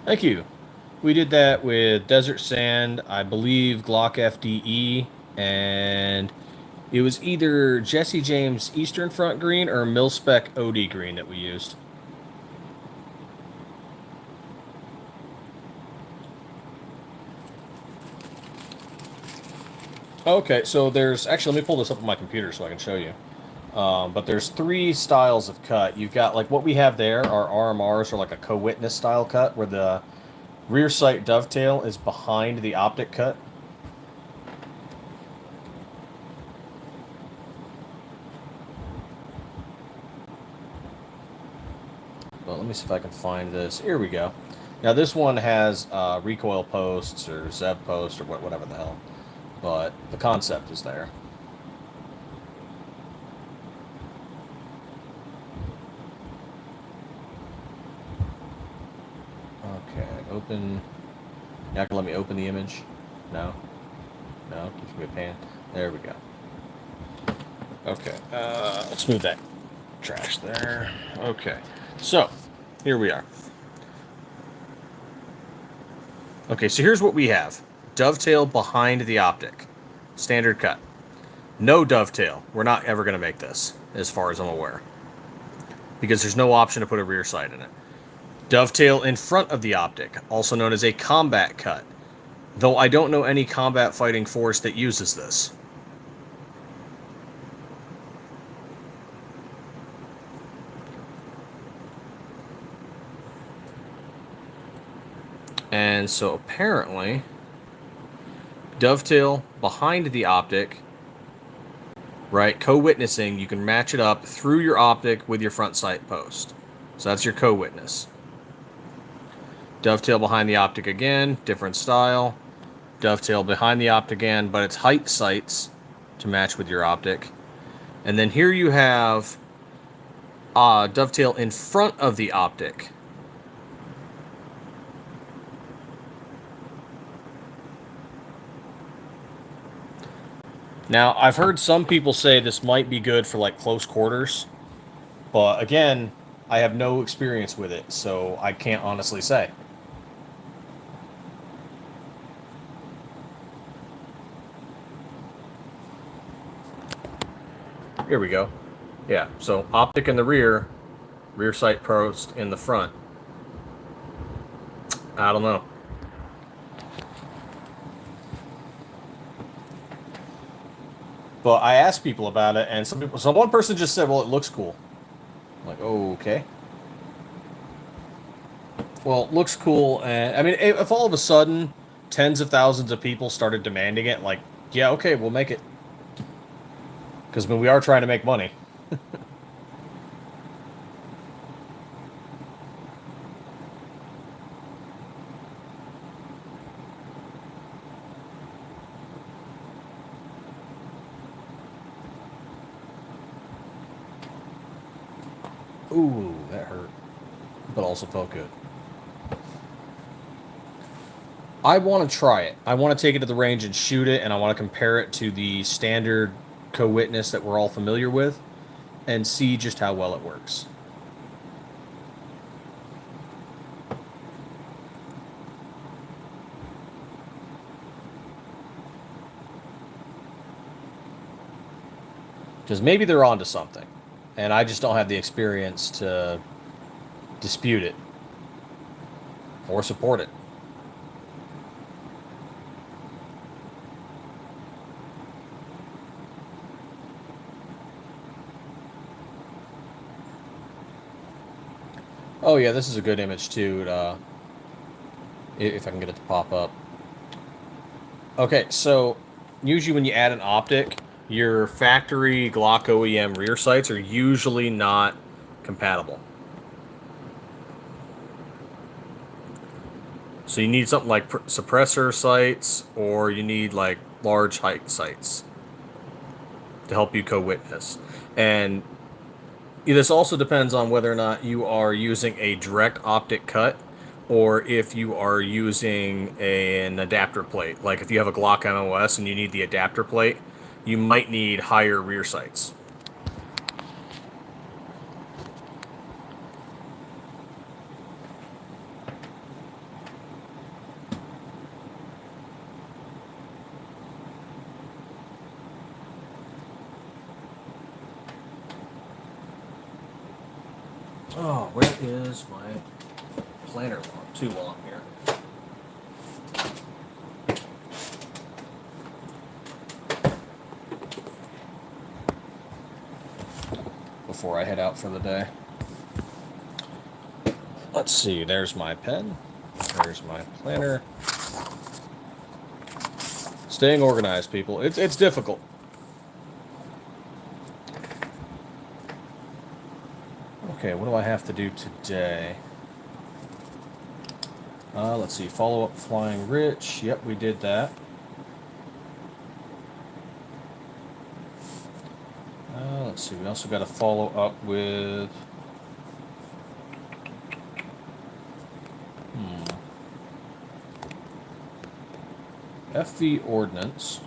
Thank you. We did that with Desert Sand, I believe Glock FDE, and it was either Jesse James Eastern Front green or Mil-Spec OD green that we used. Okay, so there's actually, let me pull this up on my computer so I can show you. But there's 3 styles of cut. You've got like what we have there, our RMRs are like a co-witness style cut where the rear sight dovetail is behind the optic cut. Well, let me see if I can find this. Here we go. Now this one has recoil posts or ZEV posts or whatever the hell. But the concept is there. Okay, open. You're not gonna let me open the image? No? No? Gives me a pan. There we go. Okay, let's move that trash there. Okay, so here we are. Okay, so here's what we have. Dovetail behind the optic. Standard cut. No dovetail. We're not ever going to make this, as far as I'm aware. Because there's no option to put a rear sight in it. Dovetail in front of the optic, also known as a combat cut. Though I don't know any combat fighting force that uses this. And so apparently, dovetail behind the optic, right? Co-witnessing, you can match it up through your optic with your front sight post. So that's your co-witness. Dovetail behind the optic again, different style. Dovetail behind the optic again, but it's height sights to match with your optic. And then here you have dovetail in front of the optic. Now, I've heard some people say this might be good for like close quarters, but again, I have no experience with it, so I can't honestly say. Here we go. Yeah, so optic in the rear, rear sight post in the front. I don't know. But I asked people about it, and so one person just said, well, it looks cool. I'm like, oh, okay. Well, it looks cool, and I mean, if all of a sudden tens of thousands of people started demanding it, like, yeah, okay, we'll make it. Because, I mean, we are trying to make money. Ooh, that hurt. But also felt good. I want to try it. I want to take it to the range and shoot it, and I want to compare it to the standard co-witness that we're all familiar with, and see just how well it works. Because maybe they're onto something, and I just don't have the experience to dispute it or support it. Oh yeah, this is a good image too, if I can get it to pop up. Okay, so usually when you add an optic, your factory Glock OEM rear sights are usually not compatible. So you need something like suppressor sights, or you need like large height sights to help you co-witness. And this also depends on whether or not you are using a direct optic cut or if you are using an adapter plate. Like if you have a Glock MOS and you need the adapter plate, you might need higher rear sights. Oh, where is my planner too long here? Before I head out for the day. Let's see, there's my pen. There's my planner. Staying organized, people. It's difficult. Okay, what do I have to do today? Let's see, follow up Flying Rich. Yep, we did that. Let's see, we also got to follow up with... FV Ordnance.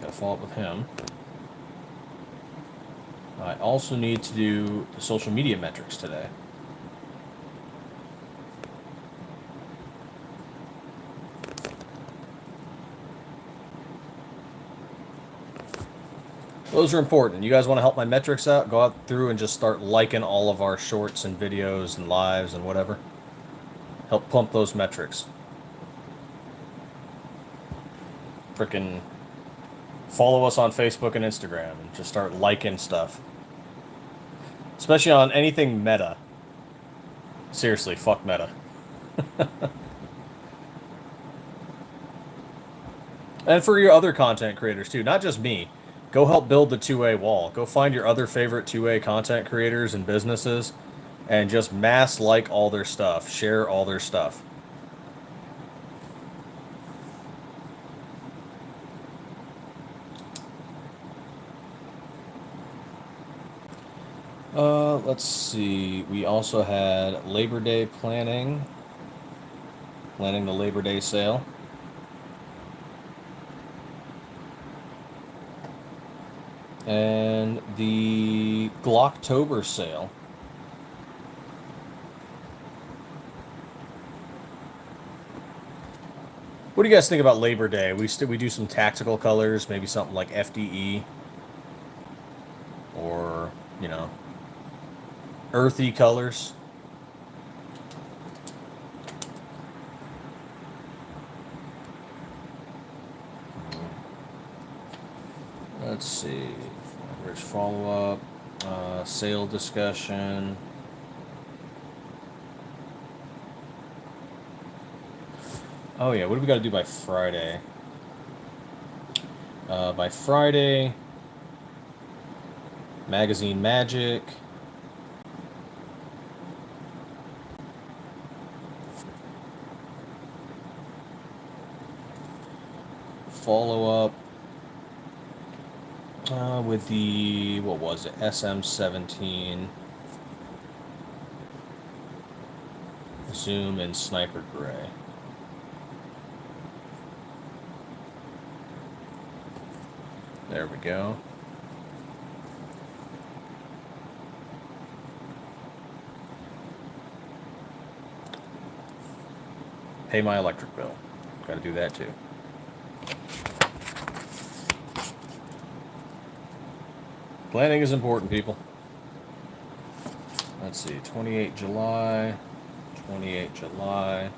Got to follow up with him. I also need to do the social media metrics today. Those are important. You guys want to help my metrics out? Go out through and just start liking all of our shorts and videos and lives and whatever. Help pump those metrics. Frickin' follow us on Facebook and Instagram and just start liking stuff. Especially on anything meta. Seriously, fuck meta. And for your other content creators too, not just me. Go help build the 2A wall. Go find your other favorite 2A content creators and businesses and just mass like all their stuff. Share all their stuff. Let's see. We also had Labor Day planning the Labor Day sale. And the Glocktober sale. What do you guys think about Labor Day? We do some tactical colors, maybe something like FDE, or you know, earthy colors. Let's see. Rich follow up, sale discussion. Oh yeah, what do we got to do by Friday? By Friday, magazine magic. Follow up with the, what was it, SM17 Zoom and Sniper Gray. There we go. Pay my electric bill. Got to do that too. Planning is important, people. Let's see, 28 July, 28 July.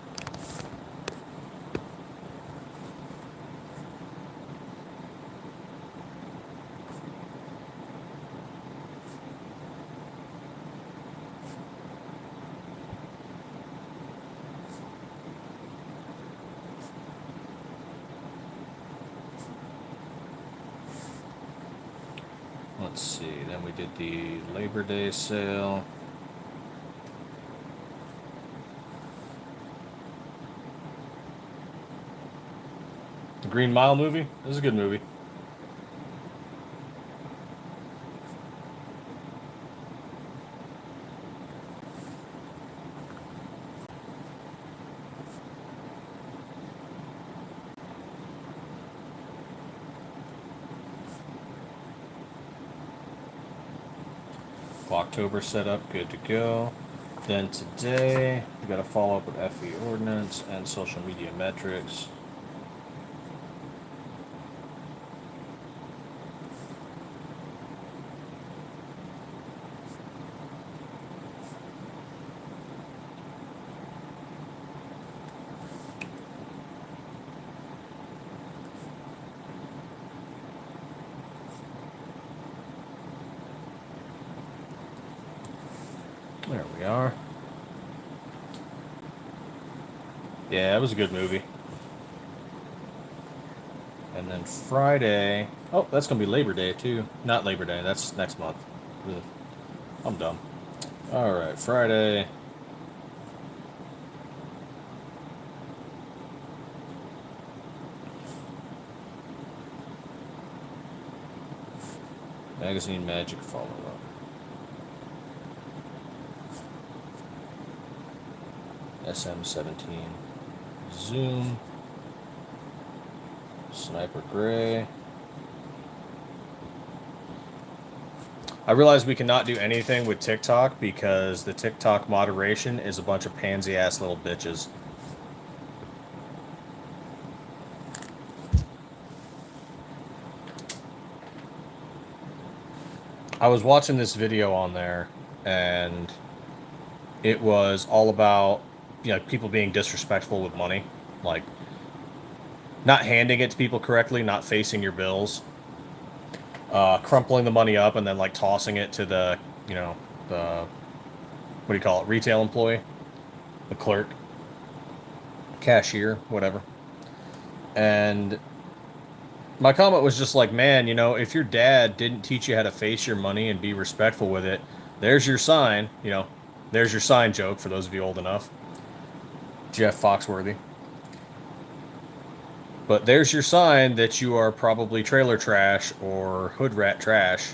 let's see. Then we did the Labor Day sale. The Green Mile movie. This is a good movie. October setup, good to go. Then today, we got to follow up with FE ordinance and social media metrics. There we are. Yeah, it was a good movie. And then Friday... Oh, that's going to be Labor Day, too. Not Labor Day, that's next month. Ugh. I'm dumb. Alright, Friday... Magazine Magic follow-up. SM17 Zoom. Sniper Gray. I realize we cannot do anything with TikTok because the TikTok moderation is a bunch of pansy-ass little bitches. I was watching this video on there, and it was all about, you know, people being disrespectful with money, like not handing it to people correctly, not facing your bills, crumpling the money up and then like tossing it to the, you know, the, what do you call it, retail employee, the clerk, cashier, whatever. And my comment was just like, man, you know, if your dad didn't teach you how to face your money and be respectful with it, there's your sign, you know, there's your sign joke for those of you old enough. Jeff Foxworthy. But there's your sign that you are probably trailer trash or hood rat trash.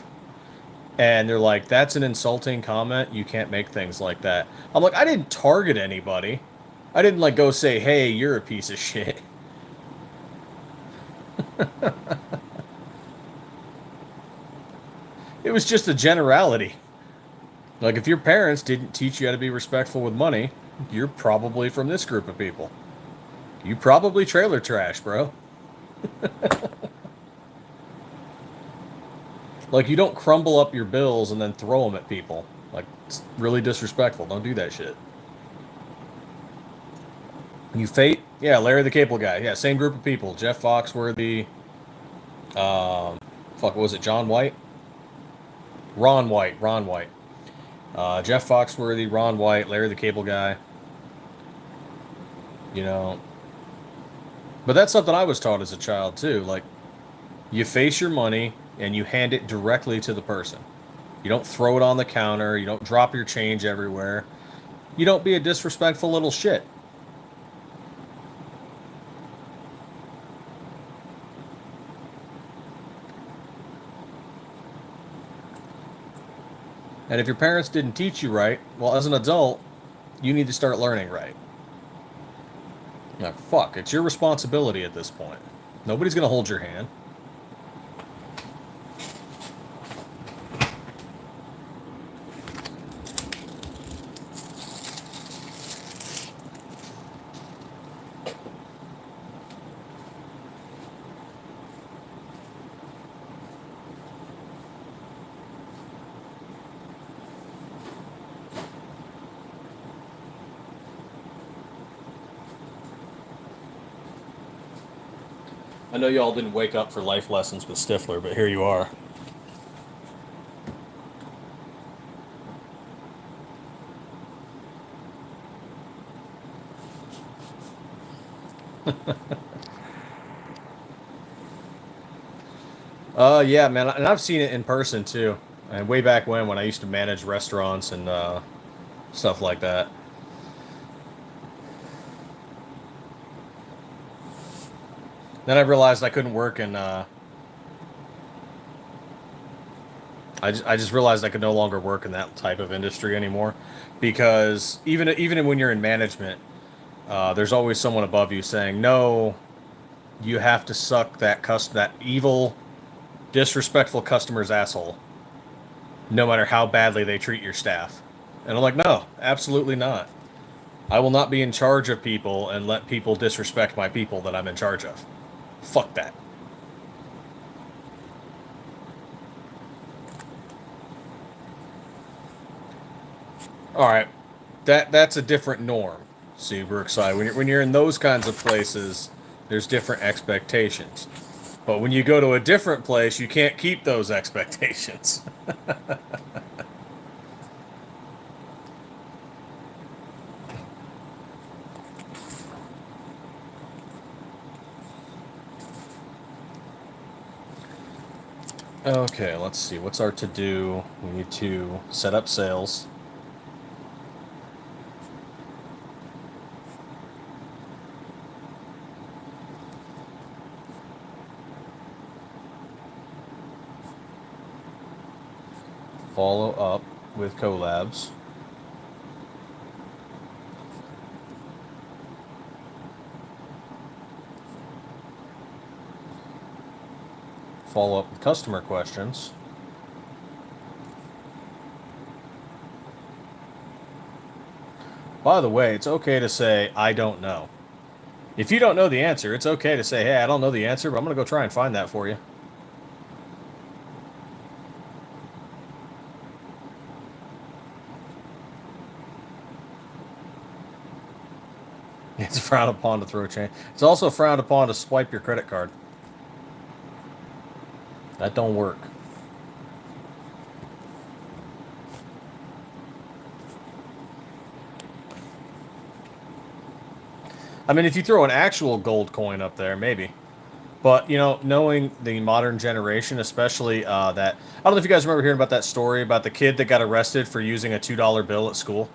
And they're like, that's an insulting comment. You can't make things like that. I'm like, I didn't target anybody. I didn't like go say, hey, you're a piece of shit. It was just a generality. Like, if your parents didn't teach you how to be respectful with money, you're probably from this group of people. You probably trailer trash, bro. Like, you don't crumble up your bills and then throw them at people. Like, it's really disrespectful. Don't do that shit. You fate? Yeah, Larry the Cable Guy. Yeah, same group of people. Jeff Foxworthy. What was it? John White? Ron White. Jeff Foxworthy, Ron White, Larry the Cable Guy. You know. But that's something I was taught as a child, too. Like, you face your money and you hand it directly to the person. You don't throw it on the counter. You don't drop your change everywhere. You don't be a disrespectful little shit. And if your parents didn't teach you right, well, as an adult, you need to start learning right. Like, fuck, it's your responsibility at this point. Nobody's going to hold your hand. I know y'all didn't wake up for life lessons with Stiffler, but here you are. Yeah, man, and I've seen it in person too. And way back when I used to manage restaurants and stuff like that. Then I realized I couldn't work in. I just realized I could no longer work in that type of industry anymore, because even when you're in management, there's always someone above you saying, "No, you have to suck that evil, disrespectful customer's asshole, no matter how badly they treat your staff." And I'm like, "No, absolutely not. I will not be in charge of people and let people disrespect my people that I'm in charge of. Fuck that." All right, that's a different norm. Seabrook side. When you're in those kinds of places, there's different expectations. But when you go to a different place, you can't keep those expectations. Okay, let's see. What's our to do? We need to set up sales. Follow up with collabs. Follow up with customer questions. By the way, it's okay to say, "I don't know." If you don't know the answer, it's okay to say, "Hey, I don't know the answer, but I'm going to go try and find that for you." It's frowned upon to throw change. It's also frowned upon to swipe your credit card. That don't work. I mean, if you throw an actual gold coin up there, maybe. But, knowing the modern generation, especially that... I don't know if you guys remember hearing about that story about the kid that got arrested for using a $2 bill at school.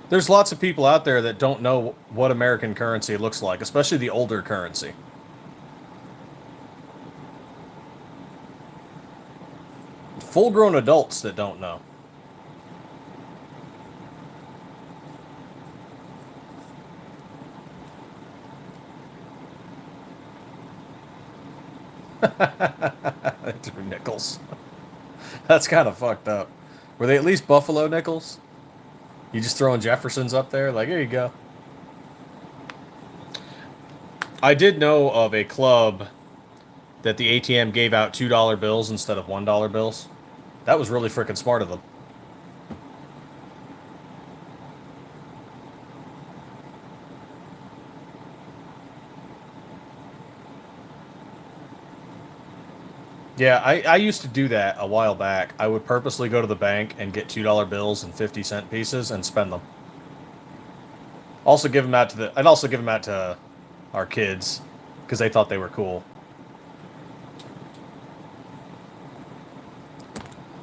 There's lots of people out there that don't know what American currency looks like, especially the older currency. Full-grown adults that don't know. Through nickels. That's kind of fucked up. Were they at least Buffalo nickels? You just throwing Jeffersons up there? Like, here you go. I did know of a club that the ATM gave out $2 bills instead of $1 bills. That was really freaking smart of them. Yeah, I used to do that a while back. I would purposely go to the bank and get $2 bills and 50-cent pieces and spend them. Also give them out to I'd also give them out to our kids because they thought they were cool.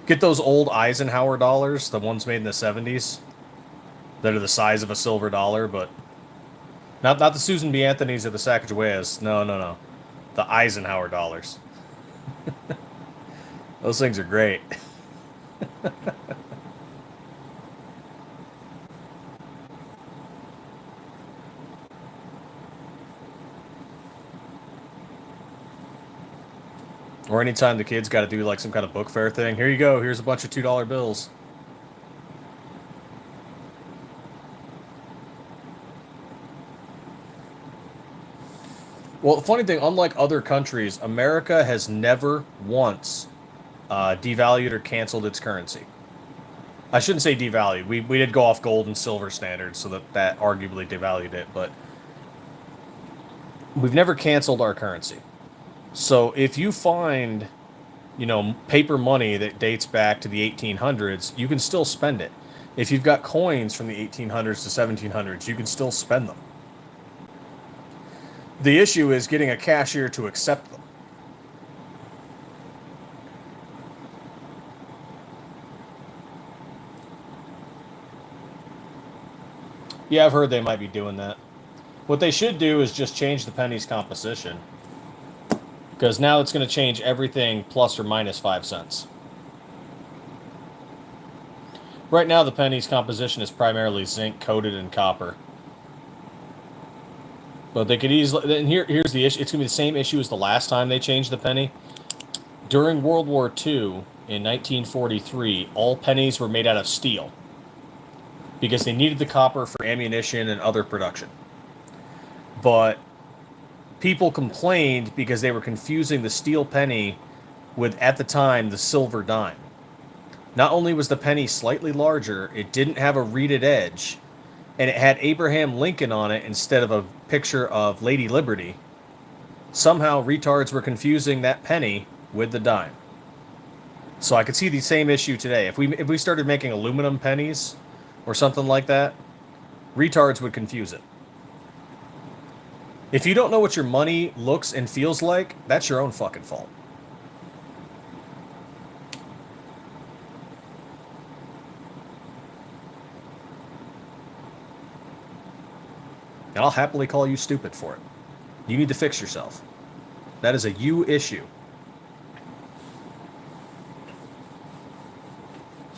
Get those old Eisenhower dollars, the ones made in the 70s, that are the size of a silver dollar, but not the Susan B. Anthony's or the Sacagaweas. No, no, no. The Eisenhower dollars. Those things are great. Or anytime the kids got to do like some kind of book fair thing. Here you go. Here's a bunch of $2 bills. Well, the funny thing, unlike other countries, America has never once devalued or canceled its currency. I shouldn't say devalued. We did go off gold and silver standards, so that arguably devalued it, but we've never canceled our currency. So if you find, paper money that dates back to the 1800s, you can still spend it. If you've got coins from the 1800s to 1700s, you can still spend them. The issue is getting a cashier to accept them. Yeah, I've heard they might be doing that. What they should do is just change the penny's composition. Because now it's going to change everything plus or minus 5 cents. Right now, the penny's composition is primarily zinc coated in copper. But they could easily. And here's the issue. It's going to be the same issue as the last time they changed the penny. During World War II, in 1943, all pennies were made out of steel because they needed the copper for ammunition and other production. But people complained because they were confusing the steel penny with, at the time, the silver dime. Not only was the penny slightly larger, it didn't have a reeded edge, and it had Abraham Lincoln on it instead of a picture of Lady Liberty. Somehow, retards were confusing that penny with the dime. So I could see the same issue today. If we started making aluminum pennies or something like that, retards would confuse it. If you don't know what your money looks and feels like, that's your own fucking fault. And I'll happily call you stupid for it. You need to fix yourself. That is a you issue.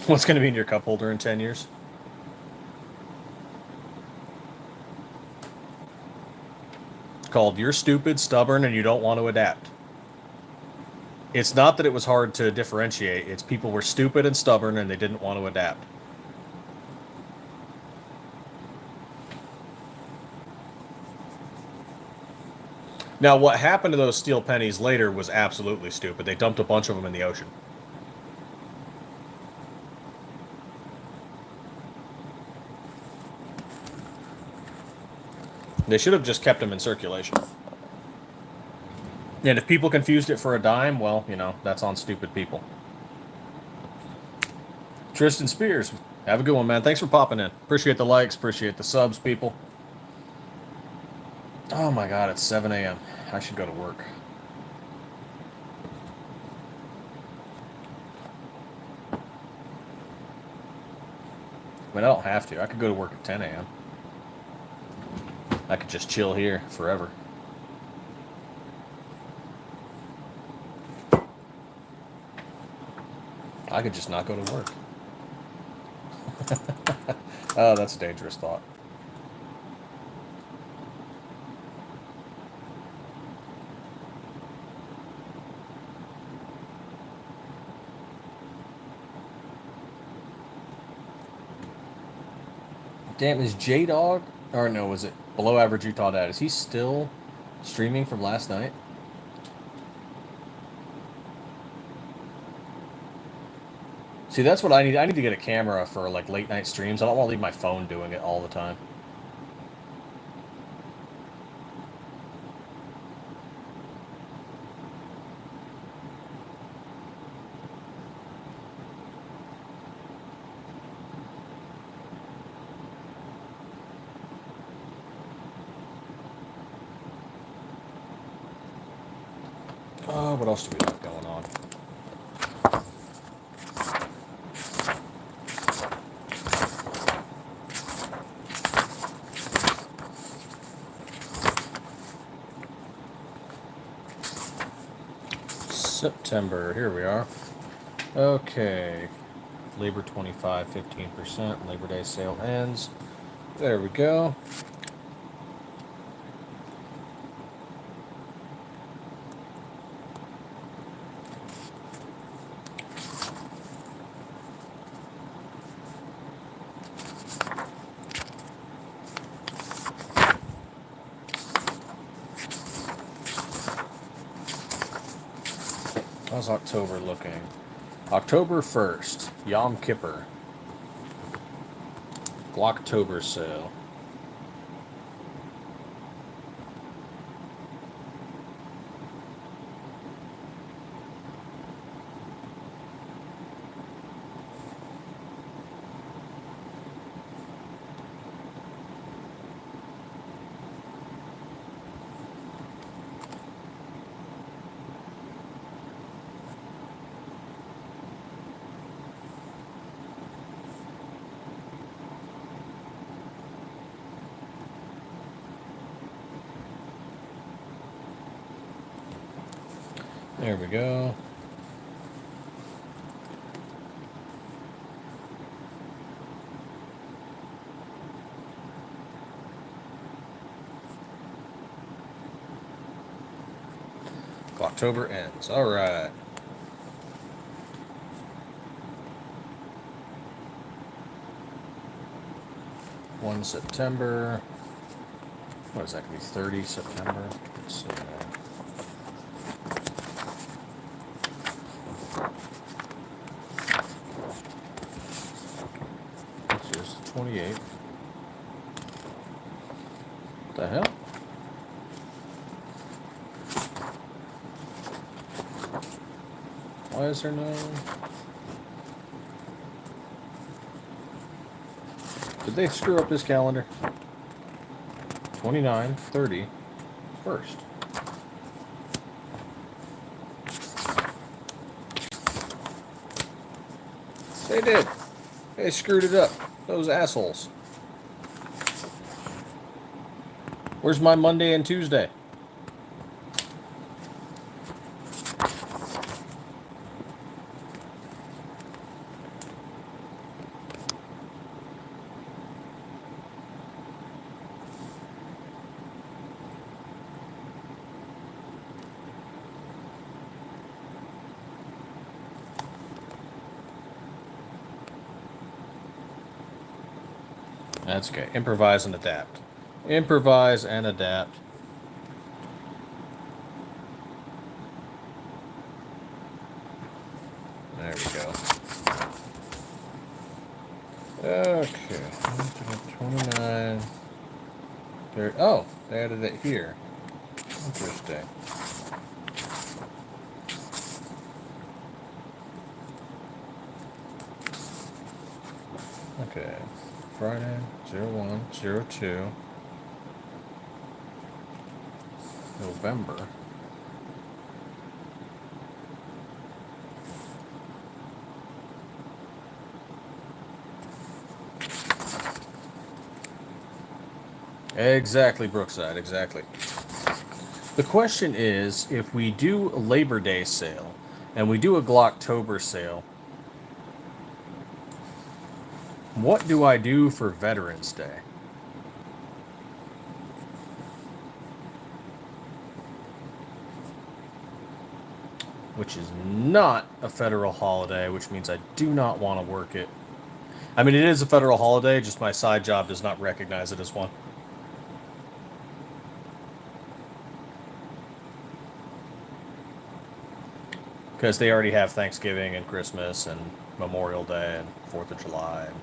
What's going to be in your cup holder in 10 years? It's called You're Stupid, Stubborn, and You Don't Want to Adapt. It's not that it was hard to differentiate. It's people were stupid and stubborn and they didn't want to adapt. Now, what happened to those steel pennies later was absolutely stupid. They dumped a bunch of them in the ocean. They should have just kept them in circulation. And if people confused it for a dime, well, you know, that's on stupid people. Tristan Spears, have a good one, man. Thanks for popping in. Appreciate the likes, appreciate the subs, people. Oh my god, it's 7 a.m. I should go to work. I mean, I don't have to. I could go to work at 10 a.m. I could just chill here forever. I could just not go to work. Oh, that's a dangerous thought. Damn, is J-Dog, or no, was it Below Average Utah Dad? Is he still streaming from last night? See, that's what I need. I need to get a camera for like late night streams. I don't want to leave my phone doing it all the time. What else do we have going on? September, here we are. Okay. Labor 25, 15%. Labor Day sale ends. There we go. How's October looking? October 1st, Yom Kippur. Glocktober sale. There we go. October ends. All right. One September. What is that going to be? 30 September. Let's see. This is 28. What the hell? Why is there no... Did they screw up this calendar? 29, 30, 1st. They did. They screwed it up. Those assholes. Where's my Monday and Tuesday? That's okay. Improvise and adapt. Improvise and adapt. There we go. Okay. 29. 30. Oh, they added it here. Interesting. Okay. Friday, 01/02. November. Exactly, Brookside, exactly. The question is, if we do a Labor Day sale and we do a Glocktober sale, what do I do for Veterans Day? Which is not a federal holiday, which means I do not want to work it. I mean, it is a federal holiday, just my side job does not recognize it as one. Because they already have Thanksgiving and Christmas and Memorial Day and 4th of July and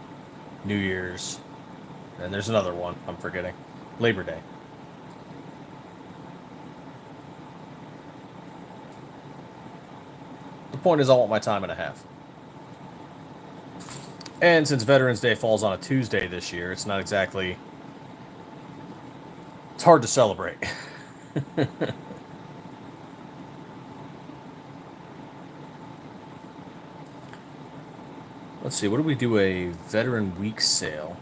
New Year's. And there's another one I'm forgetting. Labor Day. The point is I want my time and a half. And since Veterans Day falls on a Tuesday this year, it's not exactly... It's hard to celebrate. Let's see, what do we do a Veteran Week sale?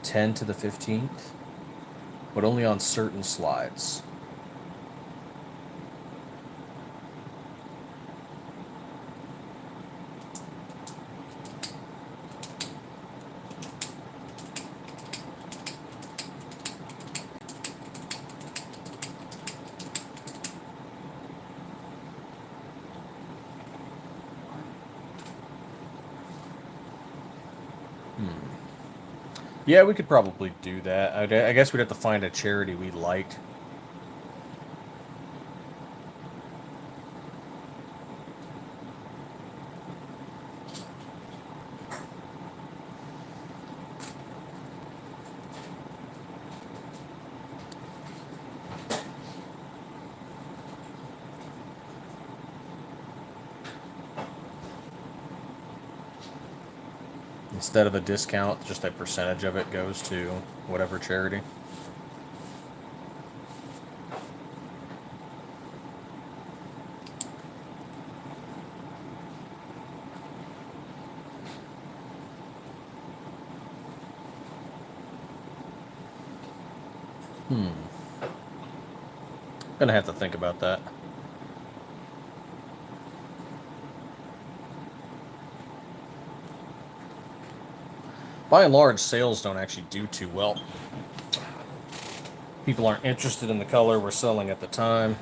$10 to the 15th, but only on certain slides. Yeah, we could probably do that. I guess we'd have to find a charity we liked. Instead of a discount, just a percentage of it goes to whatever charity. Gonna have to think about that. By and large, sales don't actually do too well. People aren't interested in the color we're selling at the time.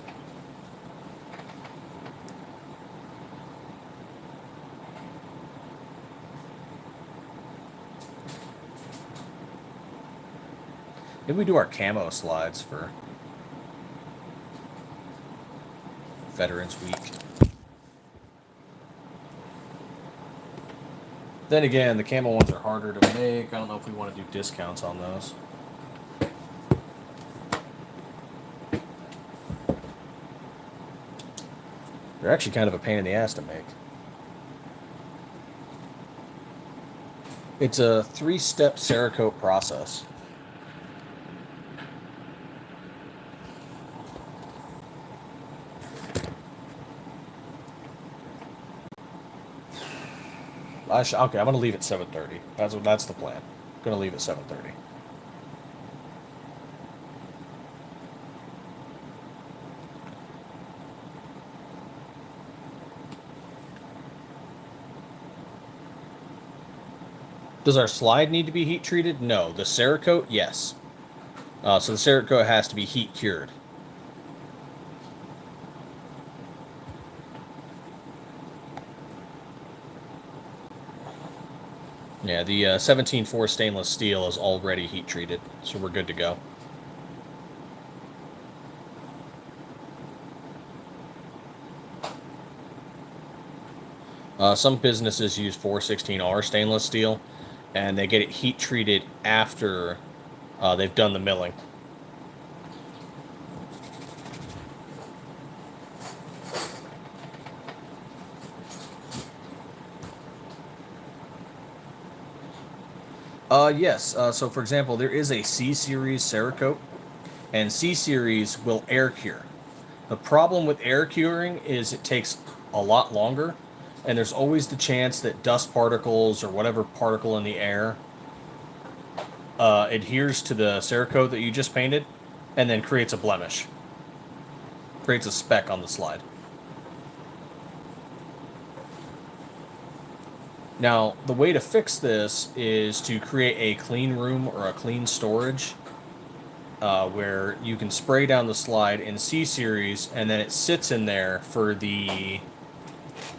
Maybe we do our camo slides for Veterans Week. Then again, the camo ones are harder to make. I don't know if we want to do discounts on those. They're actually kind of a pain in the ass to make. It's a 3-step Cerakote process. Okay, I'm going to leave at 7:30. That's the plan. I'm going to leave at 7:30. Does our slide need to be heat treated? No. The Cerakote, yes. So the Cerakote has to be heat cured. Yeah, the 17.4 stainless steel is already heat treated, so we're good to go. Some businesses use 416R stainless steel, and they get it heat treated after they've done the milling. Yes. So, for example, there is a C-Series Cerakote, and C-Series will air cure. The problem with air curing is it takes a lot longer, and there's always the chance that dust particles or whatever particle in the air adheres to the Cerakote that you just painted, and then creates a blemish. Creates a speck on the slide. Now, the way to fix this is to create a clean room or a clean storage where you can spray down the slide in C-Series, and then it sits in there for the...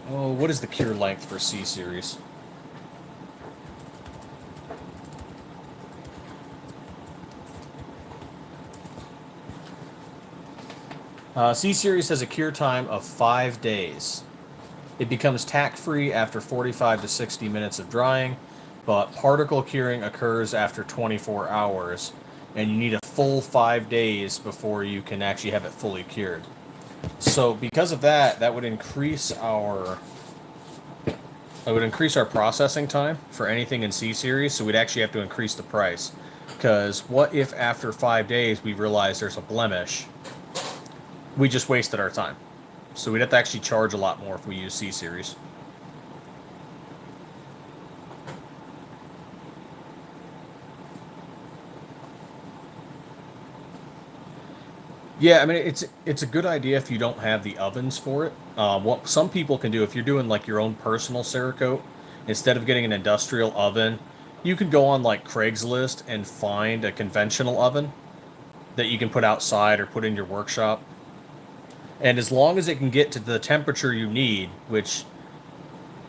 Oh, what is the cure length for C-Series? C-Series has a cure time of 5 days. It becomes tack-free after 45 to 60 minutes of drying, but particle curing occurs after 24 hours, and you need a full 5 days before you can actually have it fully cured. So because of that, that would increase our processing time for anything in C-Series, so we'd actually have to increase the price. Because what if after 5 days we realize there's a blemish? We just wasted our time. So we'd have to actually charge a lot more if we use C-Series. Yeah, I mean, it's a good idea if you don't have the ovens for it. What some people can do, if you're doing like your own personal Cerakote, instead of getting an industrial oven, you could go on like Craigslist and find a conventional oven that you can put outside or put in your workshop. And as long as it can get to the temperature you need, which,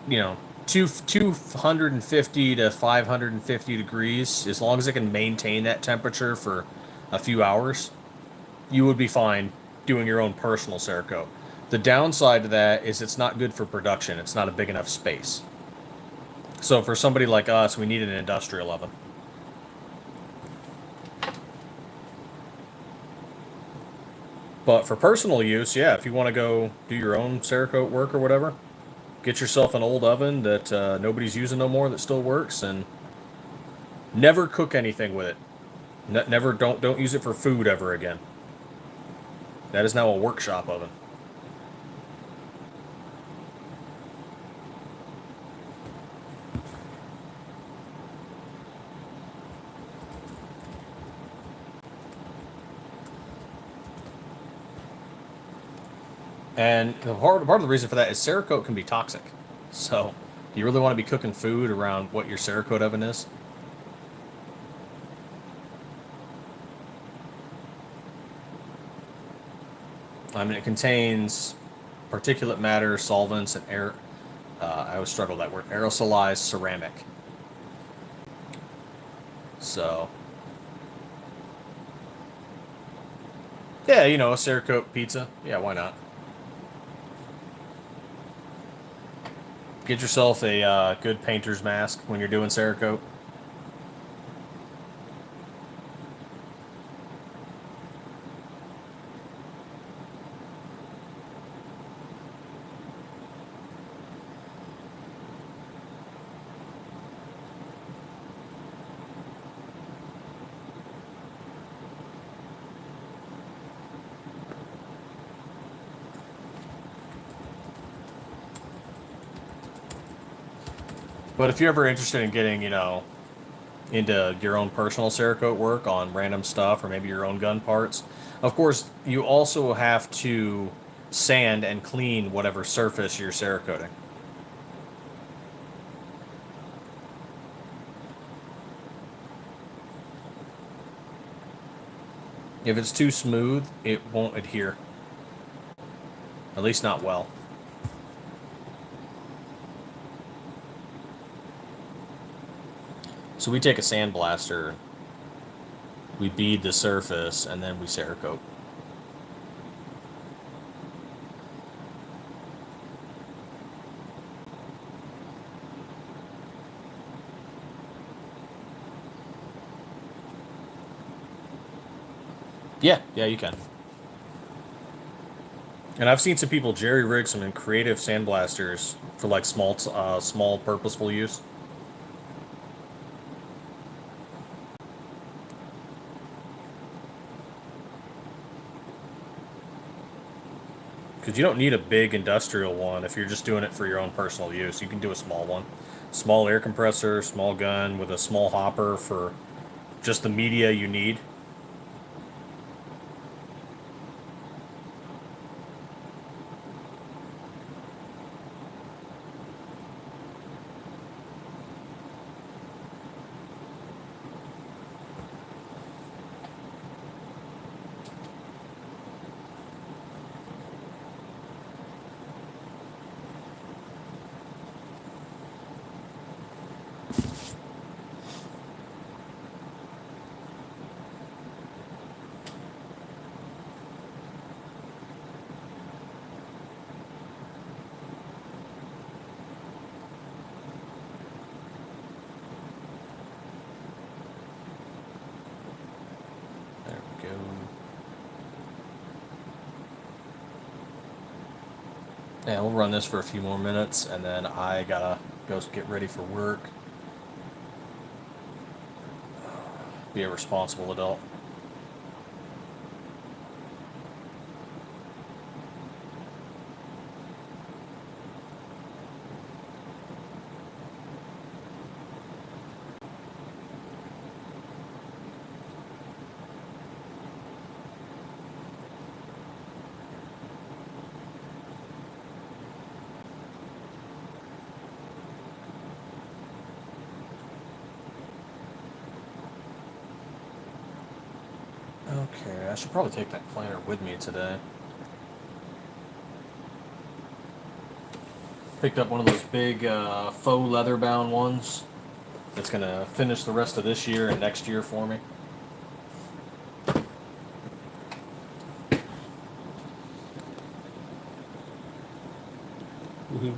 you know, 250 to 550 degrees, as long as it can maintain that temperature for a few hours, you would be fine doing your own personal Cerakote. The downside to that is it's not good for production. It's not a big enough space. So for somebody like us, we need an industrial oven. But for personal use, yeah, if you want to go do your own Cerakote work or whatever, get yourself an old oven that nobody's using no more that still works, and never cook anything with it. Never, don't use it for food ever again. That is now a workshop oven. And part of the reason for that is Cerakote can be toxic. So, do you really want to be cooking food around what your Cerakote oven is? I mean, it contains particulate matter, solvents, and air. I always struggle with that word. Aerosolized ceramic. So, yeah, you know, a Cerakote pizza. Yeah, why not? Get yourself a good painter's mask when you're doing Cerakote. But if you're ever interested in getting, you know, into your own personal Cerakote work on random stuff or maybe your own gun parts, of course, you also have to sand and clean whatever surface you're Cerakoting. If it's too smooth, it won't adhere. At least not well. So we take a sandblaster, we bead the surface, and then we Cerakote. Yeah, you can. And I've seen some people jerry rig some creative sandblasters for like small purposeful use. Because you don't need a big industrial one if you're just doing it for your own personal use. You can do a small one. Small air compressor, small gun with a small hopper for just the media you need. There we go. Yeah, we'll run this for a few more minutes, and then I gotta go get ready for work. Be a responsible adult. Okay, I should probably take that planner with me today. Picked up one of those big faux leather bound ones that's gonna finish the rest of this year and next year for me. Woohoo.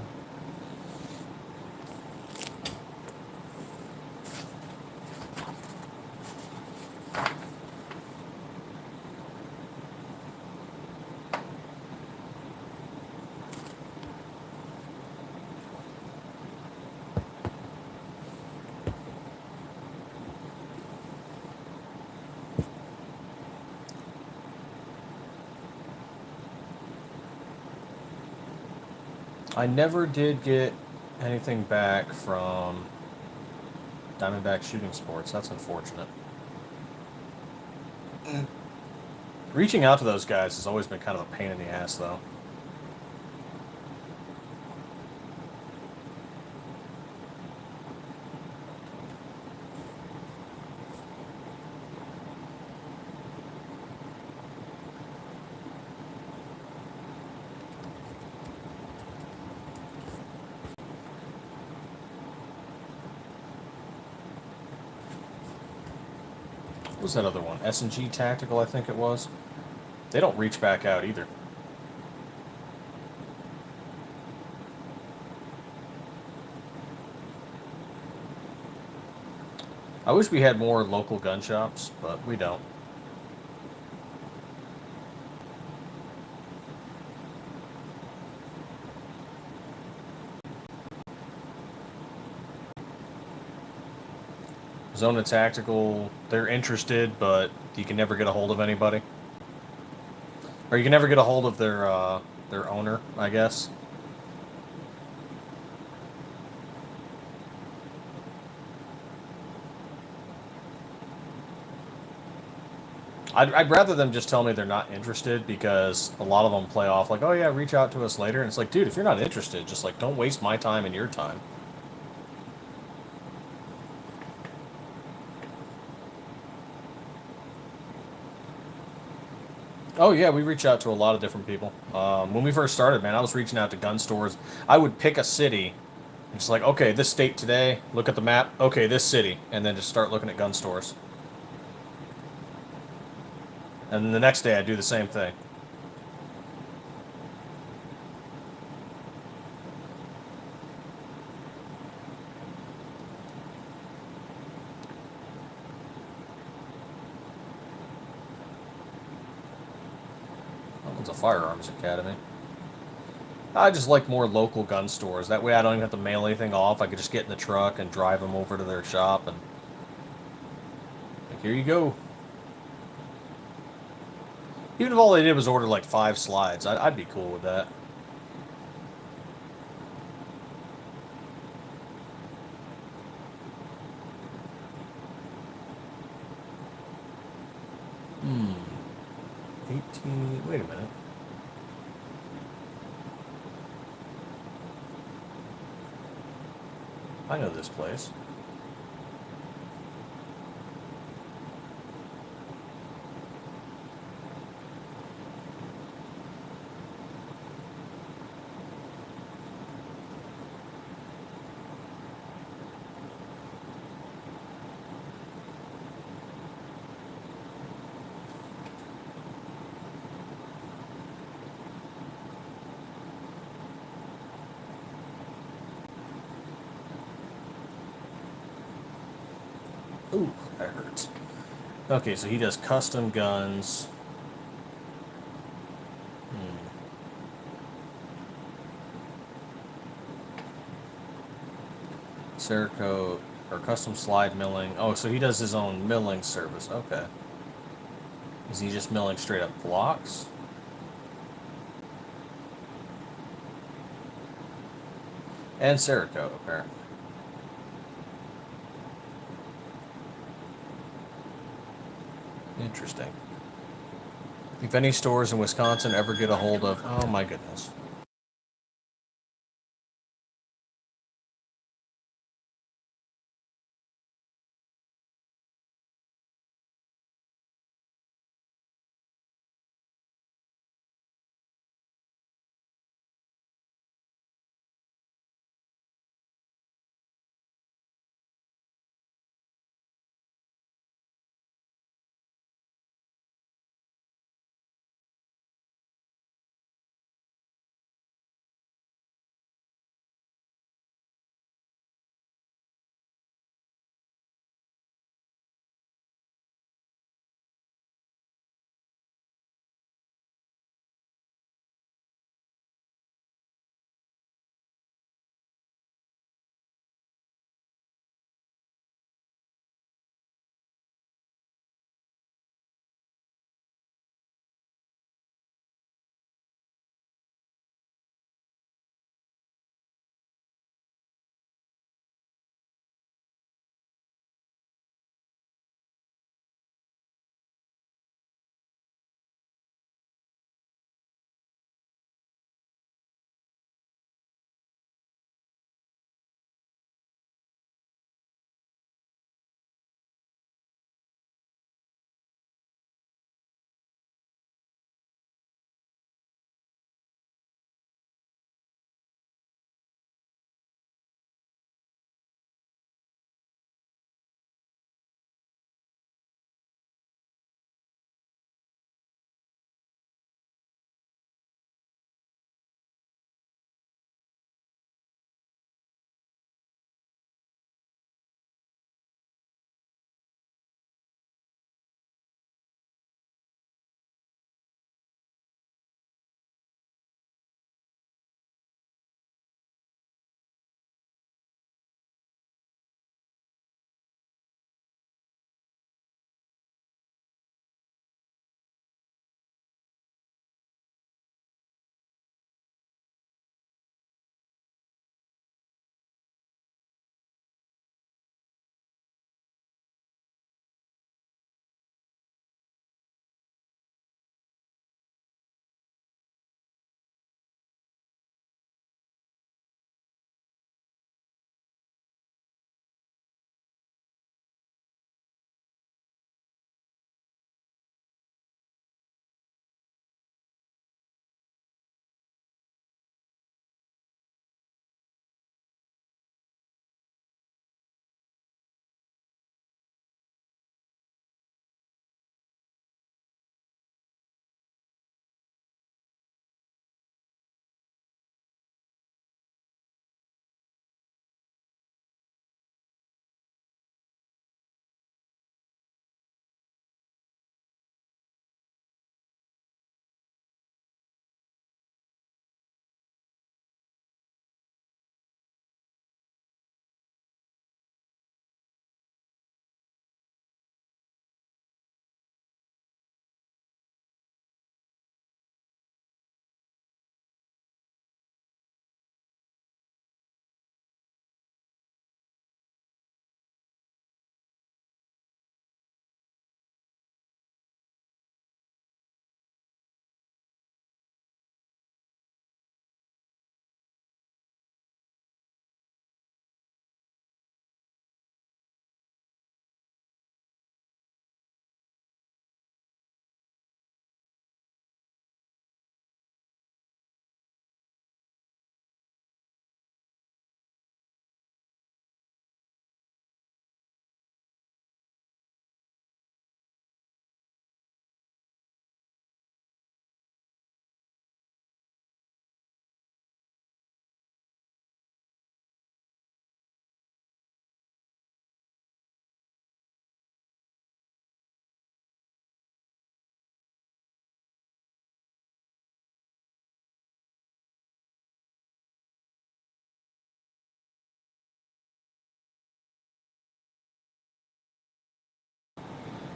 I never did get anything back from Diamondback Shooting Sports. That's unfortunate. Reaching out to those guys has always been kind of a pain in the ass, though. What was that other one? S&G Tactical, I think it was. They don't reach back out either. I wish we had more local gun shops, but we don't. Zona Tactical, they're interested, but you can never get a hold of anybody. Or you can never get a hold of their owner, I guess. I'd rather them just tell me they're not interested, because a lot of them play off like, oh yeah, reach out to us later. And it's like, dude, if you're not interested, just like don't waste my time and your time. Oh yeah, we reach out to a lot of different people. When we first started, man, I was reaching out to gun stores. I would pick a city, and just like, okay, this state today. Look at the map. Okay, this city, and then just start looking at gun stores. And then the next day, I do the same thing. That one's a firearms academy. I just like more local gun stores. That way, I don't even have to mail anything off. I could just get in the truck and drive them over to their shop, and like, here you go. Even if all they did was order like 5 slides, I'd be cool with that. Hmm. 18. Wait a minute. I know this place. Ooh, that hurts. Okay, so he does custom guns. Hmm. Cerakote, or custom slide milling. Oh, so he does his own milling service. Okay. Is he just milling straight up blocks? And Cerakote, apparently. Interesting. If any stores in Wisconsin ever get a hold of... Oh my goodness.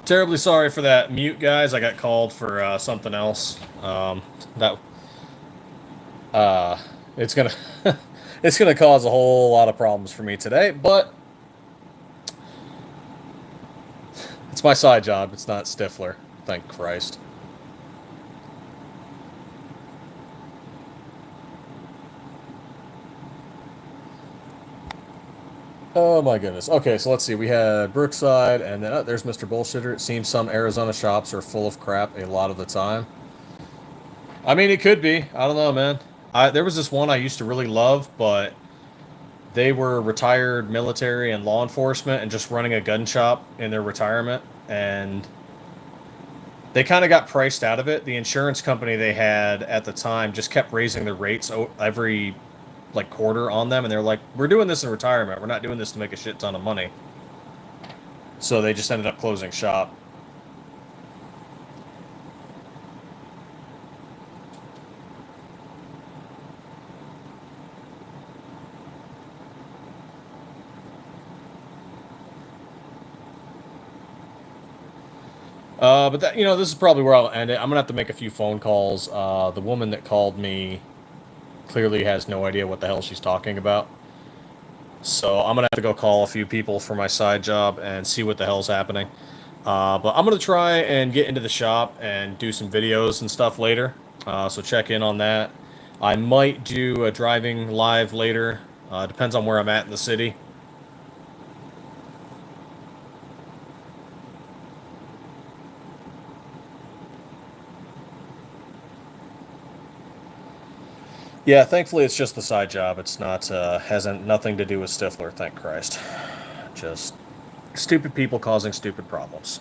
Terribly sorry for that mute, guys. I got called for something else. That it's gonna it's gonna cause a whole lot of problems for me today, but it's my side job. It's not Stiffler. Thank Christ. Oh my goodness. Okay, so let's see. We had Brookside, and then there's Mr. Bullshitter. It seems some Arizona shops are full of crap a lot of the time. I mean, it could be. I don't know, man. There was this one I used to really love, but they were retired military and law enforcement and just running a gun shop in their retirement, and they kind of got priced out of it. The insurance company they had at the time just kept raising their rates every like quarter on them, and they're like, "We're doing this in retirement. We're not doing this to make a shit ton of money." So they just ended up closing shop. But that, this is probably where I'll end it. I'm gonna have to make a few phone calls. The woman that called me clearly has no idea what the hell she's talking about. So I'm gonna have to go call a few people for my side job and see what the hell's happening. But I'm gonna try and get into the shop and do some videos and stuff later. So check in on that. I might do a driving live later. Depends on where I'm at in the city. Yeah, thankfully it's just the side job. It's not hasn't nothing to do with Stifler, thank Christ. Just stupid people causing stupid problems.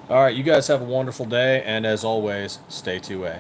All right, you guys have a wonderful day, and as always, stay 2A.